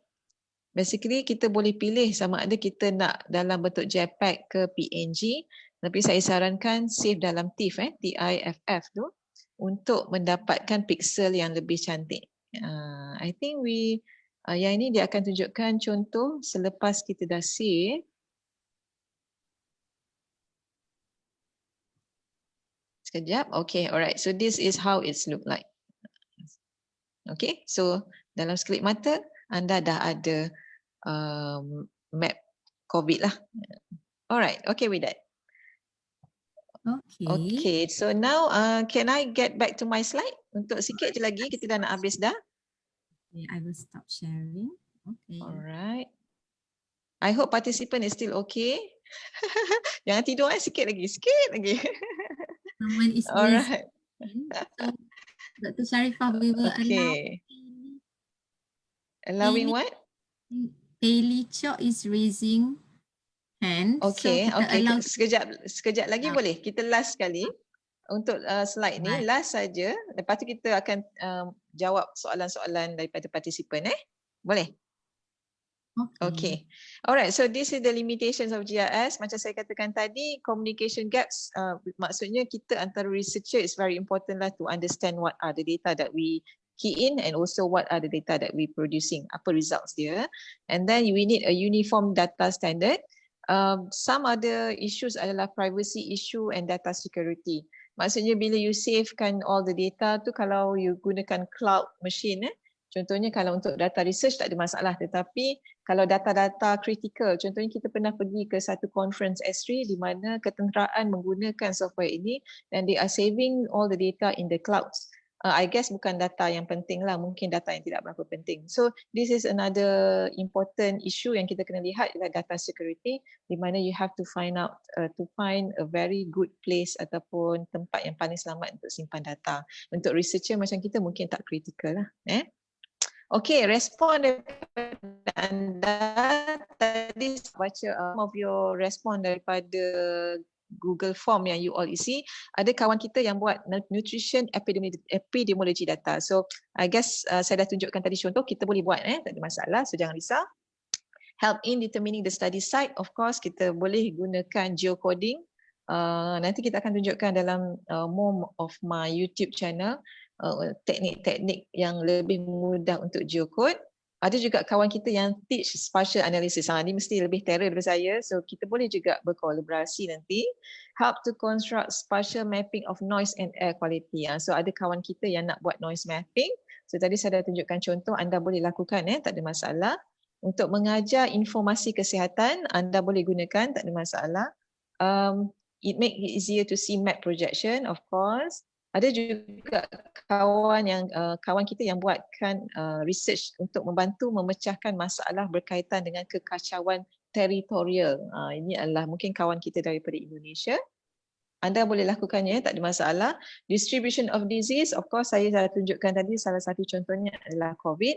Basically kita boleh pilih sama ada kita nak dalam bentuk JPEG ke PNG, tapi saya sarankan save dalam TIFF TIFF tu untuk mendapatkan pixel yang lebih cantik. I think yang ini dia akan tunjukkan contoh selepas kita dah save. Sekejap. Okay, alright. So this is how it's look like. Okay, so dalam sekelip mata anda dah ada map COVID lah. Alright, okay with that. Okay. Okay, so now can I get back to my slide? Untuk sikit je lagi, kita dah nak habis dah. Okay, I will stop sharing. Okay. Alright. I hope participant is still okay. Jangan tidur sikit lagi. Someone is alright. So, Dr. Sharifah, we will Okay. Allowing what? Hailey Chok is raising hand. Okay, so okay. allow... Sekejap lagi boleh. Kita last sekali untuk slide ni, last saja. Lepas tu kita akan jawab soalan-soalan daripada partisipan. Boleh? Okay. Alright, so this is the limitations of GIS. Macam saya katakan tadi, communication gaps, maksudnya kita antara researcher is very important lah to understand what are the data that we key in and also what are the data that we producing, apa results dia. And then we need a uniform data standard. Some other issues adalah privacy issue and data security. Maksudnya bila you savekan all the data tu, kalau you gunakan cloud machine, contohnya kalau untuk data research tak ada masalah, tetapi kalau data-data critical, contohnya kita pernah pergi ke satu conference S3 di mana ketenteraan menggunakan software ini dan they are saving all the data in the clouds. I guess bukan data yang penting lah, mungkin data yang tidak berapa penting. So this is another important issue yang kita kena lihat ialah data security, di mana you have to find out to find a very good place ataupun tempat yang paling selamat untuk simpan data. Untuk researcher macam kita mungkin tak critical lah. Okay, respon daripada anda tadi baca of your respon daripada Google Form yang you all isi. Ada kawan kita yang buat nutrition epidemiology data. So I guess saya dah tunjukkan tadi contoh, kita boleh buat, tak ada masalah, so jangan risau. Help in determining the study site, of course kita boleh gunakan geocoding. Nanti kita akan tunjukkan dalam more of my YouTube channel teknik-teknik yang lebih mudah untuk geocode. Ada juga kawan kita yang teach spatial analysis. Ini mesti lebih terror daripada saya. So kita boleh juga berkolaborasi nanti. Help to construct spatial mapping of noise and air quality. So ada kawan kita yang nak buat noise mapping. So tadi saya dah tunjukkan contoh, anda boleh lakukan, tak ada masalah. Untuk mengajar informasi kesihatan, anda boleh gunakan, tak ada masalah. It make it easier to see map projection, of course. Ada juga kawan kita yang buatkan research untuk membantu memecahkan masalah berkaitan dengan kekacauan teritorial. Ini adalah mungkin kawan kita daripada Indonesia. Anda boleh lakukannya, tak ada masalah. Distribution of disease, of course saya dah tunjukkan tadi, salah satu contohnya adalah COVID.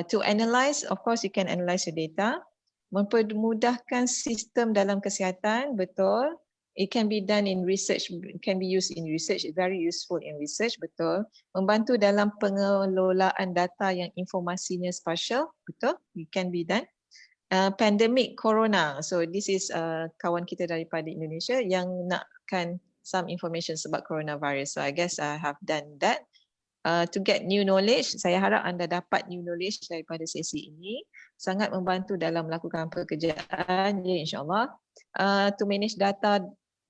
To analyze, of course you can analyze your data. Mempermudahkan sistem dalam kesihatan, betul. It can be done in research, can be used in research, it's very useful in research, betul. Membantu dalam pengelolaan data yang informasinya spatial, betul, it can be done. Pandemic corona, so this is kawan kita daripada Indonesia yang nakkan some information about coronavirus, so I guess I have done that. To get new knowledge, saya harap anda dapat new knowledge daripada sesi ini, sangat membantu dalam melakukan pekerjaan, ya insyaAllah. To manage data,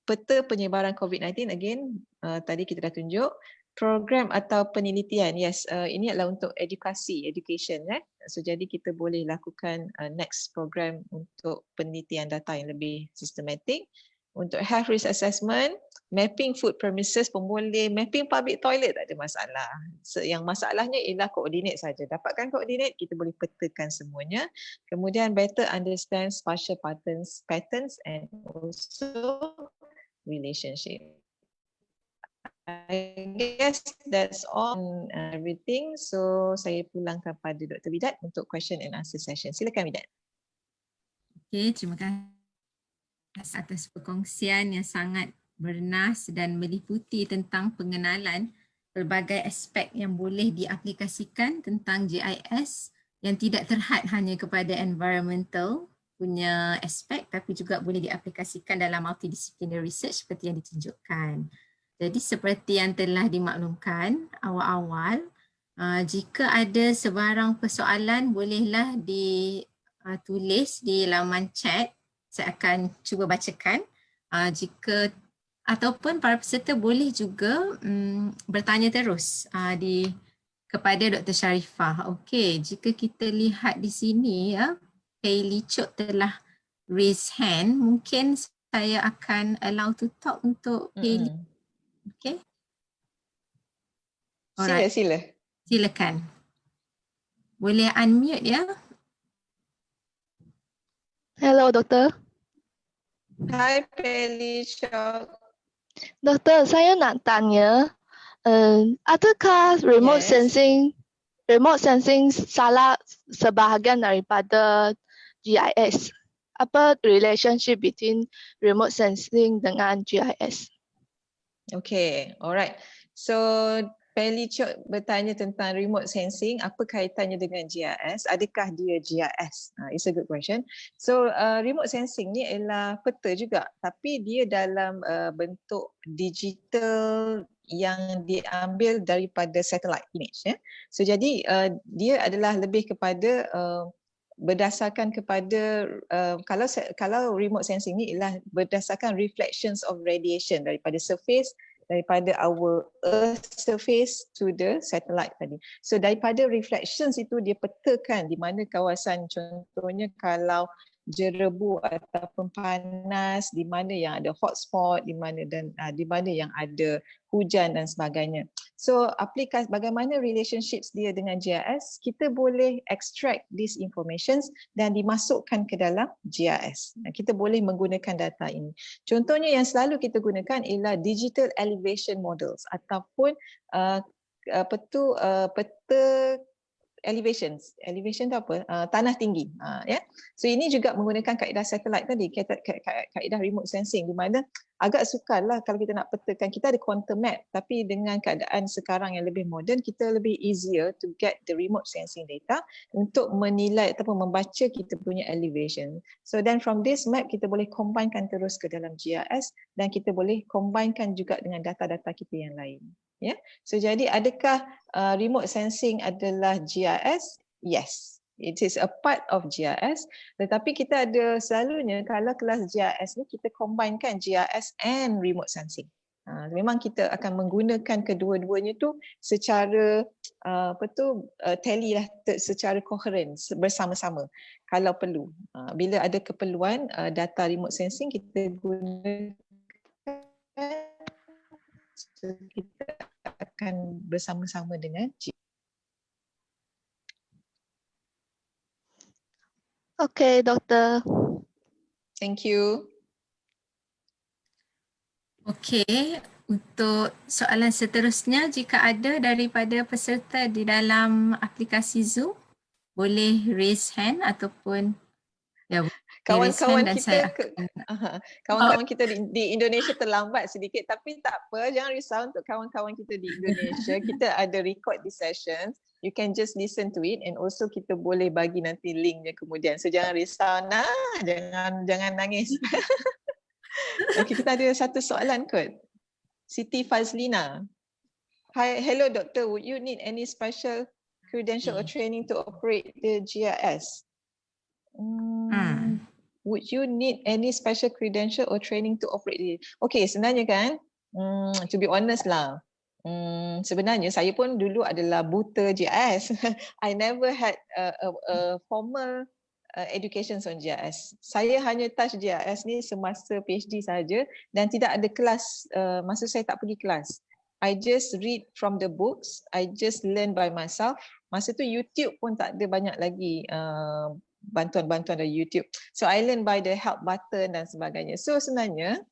peta penyebaran COVID-19, again, tadi kita dah tunjuk. Program atau penelitian, yes, ini adalah untuk edukasi, education. So jadi kita boleh lakukan next program untuk penelitian data yang lebih sistematik. Untuk health risk assessment, mapping food premises pun boleh, mapping public toilet tak ada masalah. So, yang masalahnya ialah koordinat saja. Dapatkan koordinat, kita boleh petakan semuanya. Kemudian better understand spatial patterns and also relationship. I guess that's all everything. So saya pulangkan pada Dr. Widat untuk question and answer session. Silakan Widat. Okay, terima kasih atas perkongsian yang sangat bernas dan meliputi tentang pengenalan pelbagai aspek yang boleh diaplikasikan tentang GIS yang tidak terhad hanya kepada environmental punya aspek, tapi juga boleh diaplikasikan dalam multidisciplinary research seperti yang ditunjukkan. Jadi seperti yang telah dimaklumkan awal-awal, jika ada sebarang persoalan bolehlah ditulis di laman chat. Saya akan cuba bacakan. Ataupun para peserta boleh juga bertanya terus kepada Dr. Sharifah. Okey, jika kita lihat di sini ya, Hailey Chok telah raise hand. Mungkin saya akan allow to talk untuk Hailey. Okey. Alright. Silakan. Boleh unmute ya. Hello, Doktor. Hai, Hailey Chok. Doktor, saya nak tanya, adakah remote sensing salah sebahagian daripada GIS? Apa relationship between remote sensing dengan GIS? Okay, alright. So Hailey Chok bertanya tentang remote sensing, apa kaitannya dengan GIS? Adakah dia GIS? It's a good question. So remote sensing ni ialah peta juga, tapi dia dalam bentuk digital yang diambil daripada satellite image. So jadi dia adalah lebih kepada berdasarkan kepada kalau remote sensing ni ialah berdasarkan reflections of radiation daripada surface, daripada our earth surface to the satellite tadi. So daripada reflections itu dia petakan di mana kawasan, contohnya kalau jerebu ataupun panas, di mana yang ada hotspot, di mana yang ada hujan dan sebagainya. So aplikasi bagaimana relationships dia dengan GIS, kita boleh extract these informations dan dimasukkan ke dalam GIS. Kita boleh menggunakan data ini. Contohnya yang selalu kita gunakan ialah digital elevation models ataupun peta elevation tu apa? Tanah tinggi. Ya. So ini juga menggunakan kaedah satellite tadi, kaedah remote sensing, di mana agak sukarlah kalau kita nak petakan. Kita ada quantum map, tapi dengan keadaan sekarang yang lebih moden, kita lebih easier to get the remote sensing data untuk menilai ataupun membaca kita punya elevation. So then from this map kita boleh combinekan terus ke dalam GIS dan kita boleh combinekan juga dengan data-data kita yang lain. Ya, so jadi adakah remote sensing adalah GIS? Yes, it is a part of GIS. Tetapi kita ada selalunya kalau kelas GIS ni kita combinekan GIS and remote sensing. Memang kita akan menggunakan kedua-duanya tu secara tally lah, secara coherent bersama-sama kalau perlu. Bila ada keperluan data remote sensing kita gunakan, so kita akan bersama-sama dengan Okay, Doktor. Thank you. Okey, untuk soalan seterusnya jika ada daripada peserta di dalam aplikasi Zoom, boleh raise hand ataupun kawan-kawan kita kawan-kawan kita di Indonesia terlambat sedikit, tapi tak apa, jangan risau untuk kawan-kawan kita di Indonesia. Kita ada record the session, you can just listen to it and also kita boleh bagi nanti linknya kemudian. So jangan risau, jangan nangis. Okay, kita ada satu soalan kot. Siti Fazlina. Hi, hello doctor, would you need any special credential or training to operate the GIS? Would you need any special credential or training to operate it? Okay, sebenarnya kan, to be honest lah, sebenarnya saya pun dulu adalah buta GIS. I never had a formal education on GIS. Saya hanya touch GIS ni semasa PhD saja dan tidak ada kelas, masa saya tak pergi kelas. I just read from the books, I just learn by myself. Masa tu YouTube pun tak ada banyak lagi bantuan-bantuan dari YouTube. So I learn by the help button dan sebagainya. So sebenarnya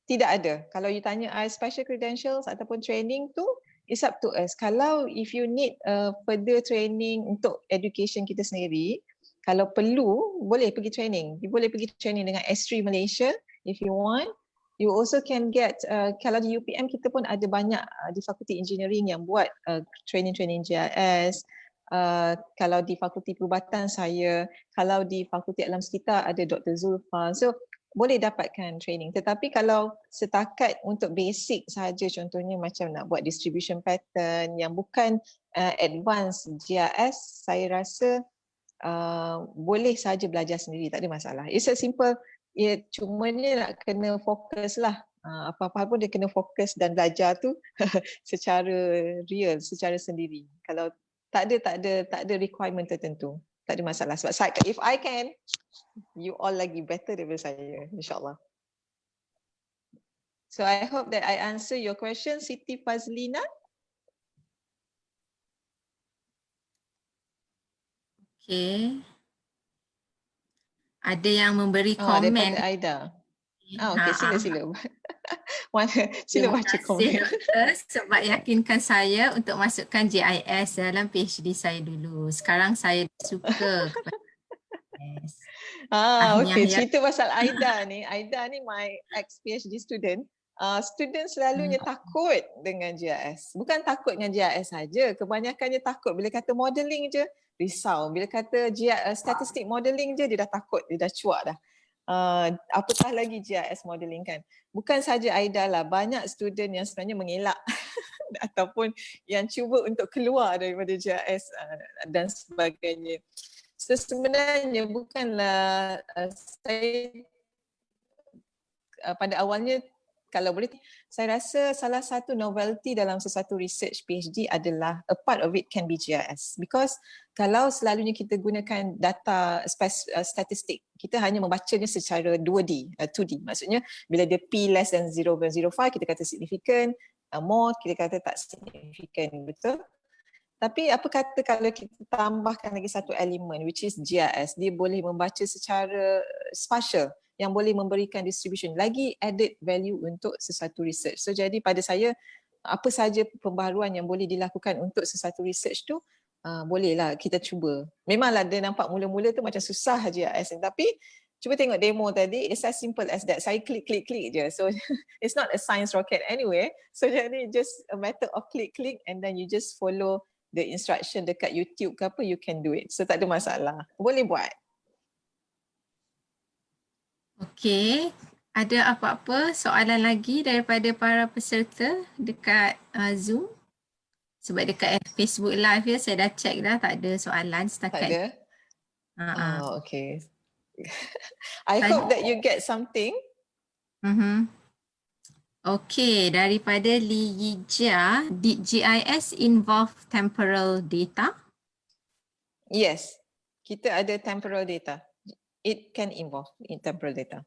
tidak ada. Kalau you tanya I special credentials ataupun training tu, it's up to us. Kalau if you need further training untuk education kita sendiri, kalau perlu boleh pergi training. You boleh pergi training dengan S3 Malaysia if you want. You also can get, kalau di UPM kita pun ada banyak di Fakulti Engineering yang buat training-training GIS. Kalau di Fakulti Perubatan saya, kalau di Fakulti Alam Sekitar ada Dr. Zulfa. So boleh dapatkan training. Tetapi kalau setakat untuk basic saja, contohnya macam nak buat distribution pattern yang bukan advanced GIS, saya rasa boleh saja belajar sendiri, tak ada masalah. It's a simple, cuma ni nak kena fokus lah. Apa-apa pun dia kena fokus dan belajar tu secara real, secara sendiri. Kalau tak ada requirement tertentu, tak ada masalah. Sebab saya, if I can, you all lagi better daripada saya, insyaAllah. So I hope that I answer your question, Siti Fazlina. Okay. Ada yang memberi komen. Daripada Aida. Okay, sila. Sila baca komen. Sebab yakinkan saya untuk masukkan GIS dalam PhD saya dulu. Sekarang saya suka kepada GIS. Okay, cerita pasal Aida ni. Aida ni my ex-PhD student. Student selalunya takut dengan GIS. Bukan takut dengan GIS saja. Kebanyakannya takut. Bila kata modeling je, risau. Bila kata statistic modeling je, dia dah takut. Dia dah cuak dah. Apatah lagi GIS modeling kan. Bukan saja Aida lah, banyak student yang sebenarnya mengelak ataupun yang cuba untuk keluar daripada GIS dan sebagainya. So sebenarnya bukanlah saya pada awalnya kalau boleh, saya rasa salah satu novelty dalam sesuatu research PhD adalah a part of it can be GIS. Because kalau selalunya kita gunakan data statistik, kita hanya membacanya secara 2D, 2D. Maksudnya bila dia P less than 0.05, kita kata significant, more, kita kata tak significant, betul? Tapi apa kata kalau kita tambahkan lagi satu elemen which is GIS, dia boleh membaca secara spatial yang boleh memberikan distribution, lagi added value untuk sesuatu research. So jadi pada saya, apa saja pembaharuan yang boleh dilakukan untuk sesuatu research tu, bolehlah kita cuba. Memanglah dia nampak mula-mula tu macam susah GIS, tapi cuba tengok demo tadi, it's as simple as that. Saya klik je. So it's not a science rocket anyway. So jadi just a matter of klik and then you just follow the instruction dekat YouTube ke apa, you can do it. So tak ada masalah. Boleh buat. Okey, ada apa-apa soalan lagi daripada para peserta dekat Zoom? Sebab dekat Facebook Live ya, saya dah check dah, tak ada soalan setakat. Tak ada? Oh, okay. I hope that you get something. Okey, daripada Li Yijia, did GIS involve temporal data? Yes, kita ada temporal data. It can involve in temporal data.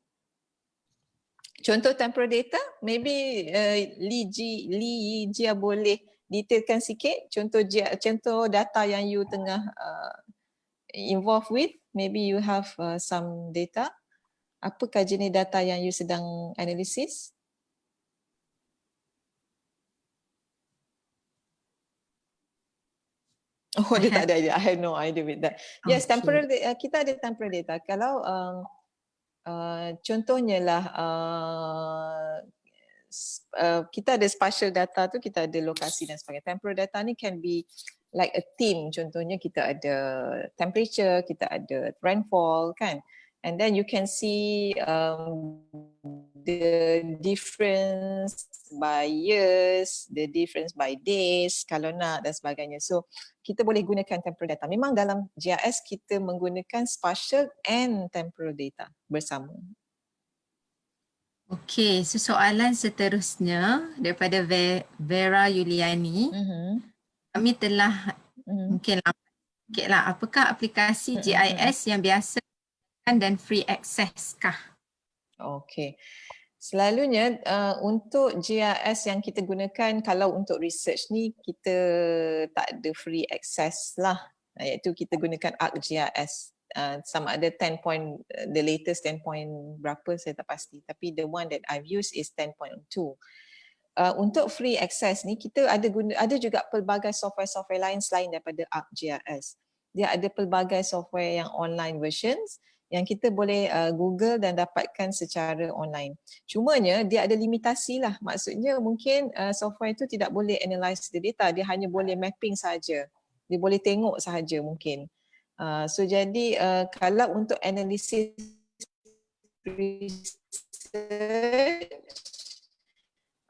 Contoh temporal data, maybe Li Yijia boleh detailkan sikit contoh data yang you tengah involved with. Maybe you have some data. Apakah jenis data yang you sedang analisis? Oh, dia tak ada idea. I have no idea with that. Yes, Okay. temporal kita ada temporal data. Kalau contohnya lah kita ada spatial data tu, kita ada lokasi dan sebagainya. Temporal data ni can be like a theme. Contohnya kita ada temperature, kita ada rainfall kan. And then you can see the difference by years, the difference by days kalau nak dan sebagainya. So kita boleh gunakan temporal data. Memang dalam GIS kita menggunakan spatial and temporal data bersama. Okey, so soalan seterusnya daripada Vera Yuliani. Kami telah mungkin lah, apakah aplikasi GIS yang biasa dan free access kah? Okey. Selalunya untuk GIS yang kita gunakan kalau untuk research ni kita tak ada free access lah, iaitu kita gunakan ArcGIS. Sama ada 10 point, the latest 10 point berapa saya tak pasti, tapi the one that I've used is 10.2. Untuk free access ni kita ada juga pelbagai software lain selain daripada ArcGIS. Dia ada pelbagai software yang online versions yang kita boleh Google dan dapatkan secara online. Cumanya dia ada limitasi lah. Maksudnya mungkin software itu tidak boleh analyze the data, dia hanya boleh mapping saja. Dia boleh tengok sahaja mungkin. So jadi kalau untuk analisis research,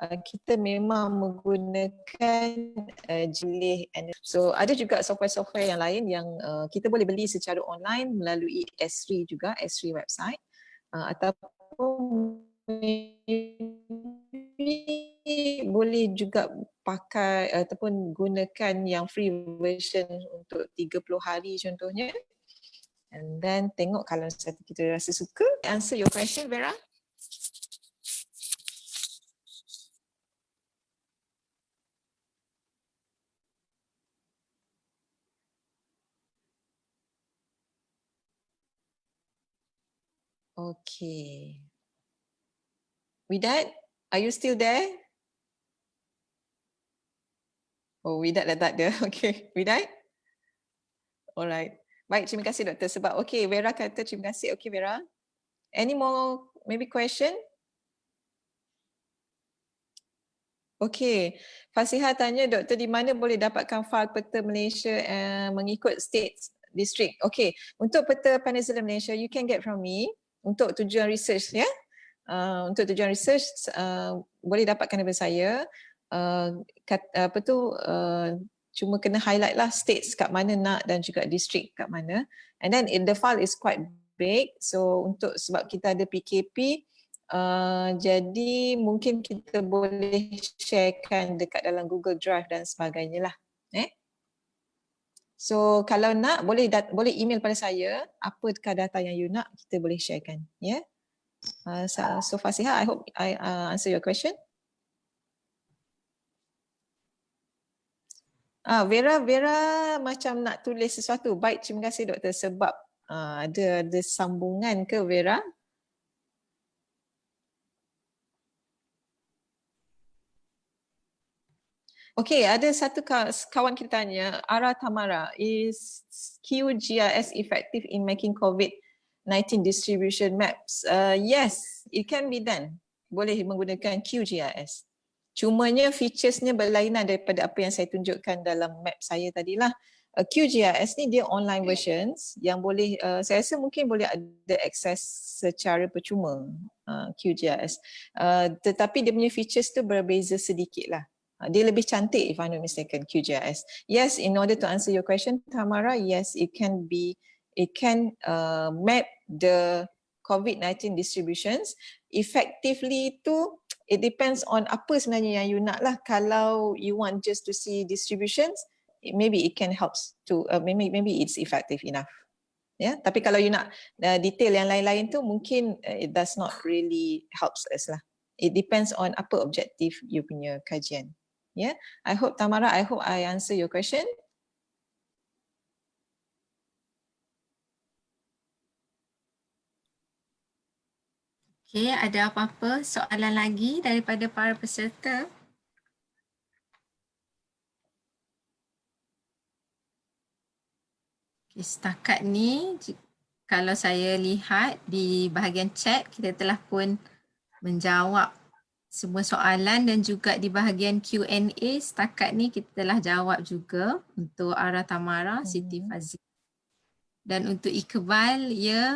kita memang menggunakan jilih. So ada juga software-software yang lain yang kita boleh beli secara online melalui S3 juga, S3 website, ataupun boleh juga pakai ataupun gunakan yang free version untuk 30 hari contohnya. And then tengok kalau satu kita rasa suka. Answer your question, Vera. Okay. Widat, are you still there? Oh, Widat dah tak ada. Okay, Widat? Alright. Baik, terima kasih doktor sebab okay, Vera kata terima kasih. Okay, Vera. Any more maybe question? Okay, Fasihah tanya doktor di mana boleh dapatkan fail peta Malaysia mengikut state district. Okay, untuk peta Peninsula Malaysia you can get from me untuk tujuan research ya. Untuk tujuan research boleh dapatkan daripada saya. Cuma kena highlight lah states kat mana nak dan juga district kat mana. And then the file is quite big. So untuk sebab kita ada PKP, Jadi mungkin kita boleh sharekan dekat dalam Google Drive dan sebagainya lah. So kalau nak boleh email pada saya apakah data yang you nak, kita boleh sharekan. Ya. So Fasiha, I hope I answer your question. Vera macam nak tulis sesuatu. Baik, terima kasih doktor sebab ada sambungan ke Vera? Okey, ada satu kawan kita tanya, Ara Tamara, is QGIS effective in making COVID-19 distribution maps? Yes, it can be done. Boleh menggunakan QGIS. Cumanya featuresnya berlainan daripada apa yang saya tunjukkan dalam map saya tadilah. QGIS ni dia online versions yang boleh, saya rasa mungkin boleh ada akses secara percuma QGIS. Tetapi dia punya features tu berbeza sedikit lah. Dia lebih cantik if I'm not mistaken, QGIS. Yes, in order to answer your question, Tamara, yes, it can map the COVID-19 distributions. Effectively tu, it depends on apa sebenarnya yang you nak lah. Kalau you want just to see distributions, maybe it can help to, maybe it's effective enough. Ya, tapi kalau you nak detail yang lain-lain tu, mungkin it does not really helps us lah. It depends on apa objektif you punya kajian. Yeah, I hope Tamara, I hope I answer your question. Okay, ada apa-apa soalan lagi daripada para peserta? Okay, setakat ni, kalau saya lihat di bahagian chat, kita telah pun menjawab semua soalan dan juga di bahagian Q&A setakat ni kita telah jawab juga untuk Ara Tamara, Siti Fazil. Dan untuk Iqbal, ya,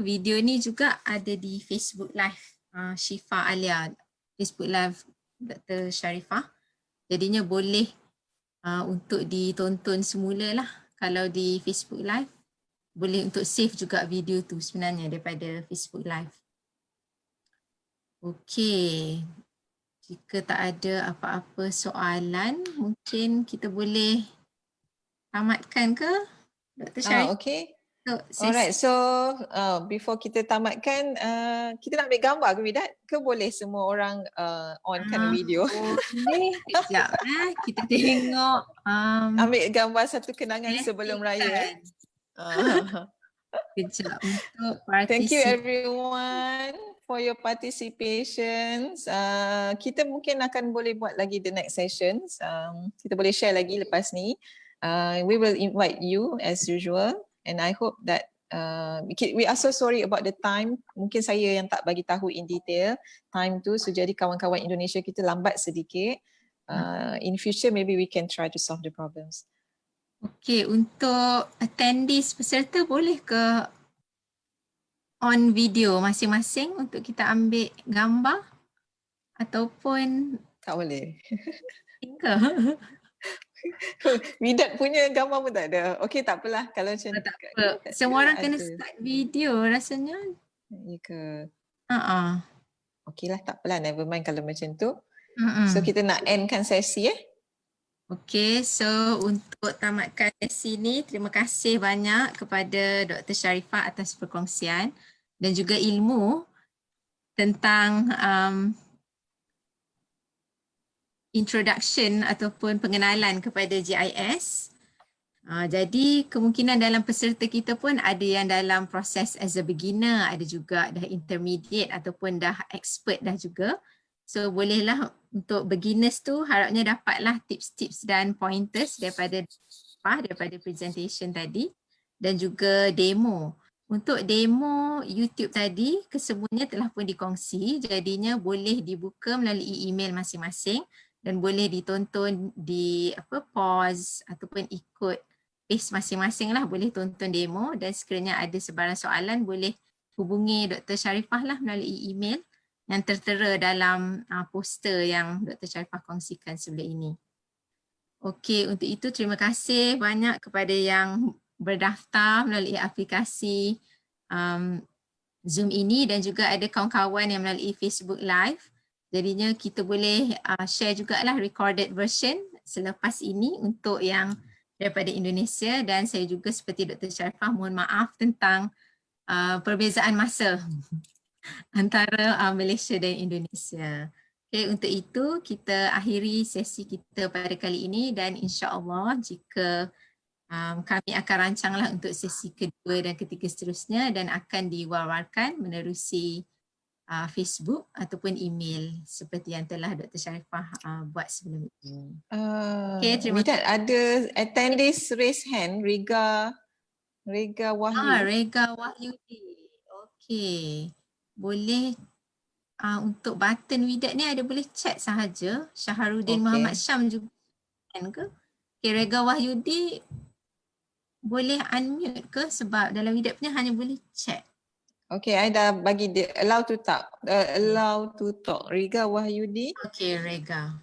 video ni juga ada di Facebook Live Syifa Alia, Facebook Live Dr. Sharifah. Jadinya boleh untuk ditonton semula lah. Kalau di Facebook Live, boleh untuk save juga video tu sebenarnya daripada Facebook Live. Okey, jika tak ada apa-apa soalan, mungkin kita boleh tamatkan ke, Dr. Syarif? Okay. Alright, so before kita tamatkan, kita nak ambil gambar ke Widat? Ke boleh semua orang onkan video? Boleh, sekejap kita tengok. Ambil gambar satu kenangan sebelum raya. Sekejap untuk participate. Thank you everyone for your participation. Kita mungkin akan boleh buat lagi the next sessions. Kita boleh share lagi lepas ni. We will invite you as usual, and I hope that we are so sorry about the time. Mungkin saya yang tak bagi tahu in detail time tu, so jadi kawan-kawan Indonesia kita lambat sedikit. In future maybe we can try to solve the problems. Okey, untuk attendees peserta boleh ke on video masing-masing untuk kita ambil gambar ataupun tak boleh? Tinggal. Widat punya gambar pun tak ada. Okey, tak apalah kalau macam tak apa. Semua orang kena start video rasanya. Ya ke? Okeylah, tak apalah, never mind kalau macam tu. So kita nak endkan sesi Okey, so untuk tamatkan sesi ni, terima kasih banyak kepada Dr. Sharifah atas perkongsian dan juga ilmu tentang introduction ataupun pengenalan kepada GIS. Jadi kemungkinan dalam peserta kita pun ada yang dalam proses as a beginner, ada juga dah intermediate ataupun dah expert dah juga. So bolehlah untuk beginners tu harapnya dapatlah tips-tips dan pointers daripada presentation tadi dan juga demo. Untuk demo YouTube tadi kesemuanya telah pun dikongsi, jadinya boleh dibuka melalui email masing-masing dan boleh ditonton di pause ataupun ikut pace masing-masing lah, boleh tonton demo dan sekiranya ada sebarang soalan boleh hubungi Dr. Sharifah lah melalui email yang tertera dalam poster yang Dr. Sharifah kongsikan sebelum ini. Okey, untuk itu terima kasih banyak kepada yang berdaftar melalui aplikasi Zoom ini dan juga ada kawan-kawan yang melalui Facebook Live. Jadinya kita boleh share jugalah recorded version selepas ini untuk yang daripada Indonesia, dan saya juga seperti Dr. Sharifah mohon maaf tentang perbezaan masa antara Malaysia dan Indonesia. Okay, untuk itu kita akhiri sesi kita pada kali ini, dan insya-Allah jika kami akan rancanglah untuk sesi kedua dan ketiga seterusnya, dan akan diwawarkan menerusi Facebook ataupun email seperti yang telah Dr. Sharifah buat sebelum ini. Okay, terima Widat, ada attendees raise hand, Rega Wahyu. Rega Wahyudi. Okey. Boleh untuk button Widat ni ada boleh chat sahaja. Syaharuddin Muhammad Syam juga kan ke? Okey, Rega Wahyudi boleh unmute ke, sebab dalam Widat punya hanya boleh chat. Okay, I dah bagi dia allow to talk. Rega Wahyudi. Okey, Rega.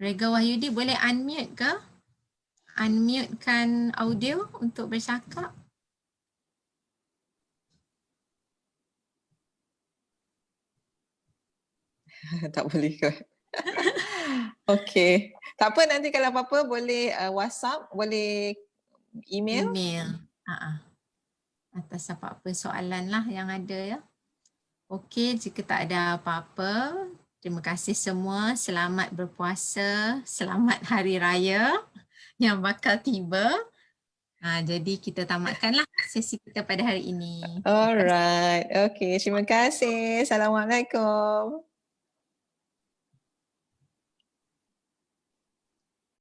Rega Wahyudi boleh unmute ke? Unmutekan audio untuk bercakap. Tak boleh ke? Okay. Tak apa, nanti kalau apa-apa boleh WhatsApp, boleh email. Atas apa-apa soalan lah yang ada ya. Okey, jika tak ada apa-apa, terima kasih semua. Selamat berpuasa, selamat hari raya yang bakal tiba. Jadi kita tamatkanlah sesi kita pada hari ini. Alright. Okay, terima kasih. Assalamualaikum.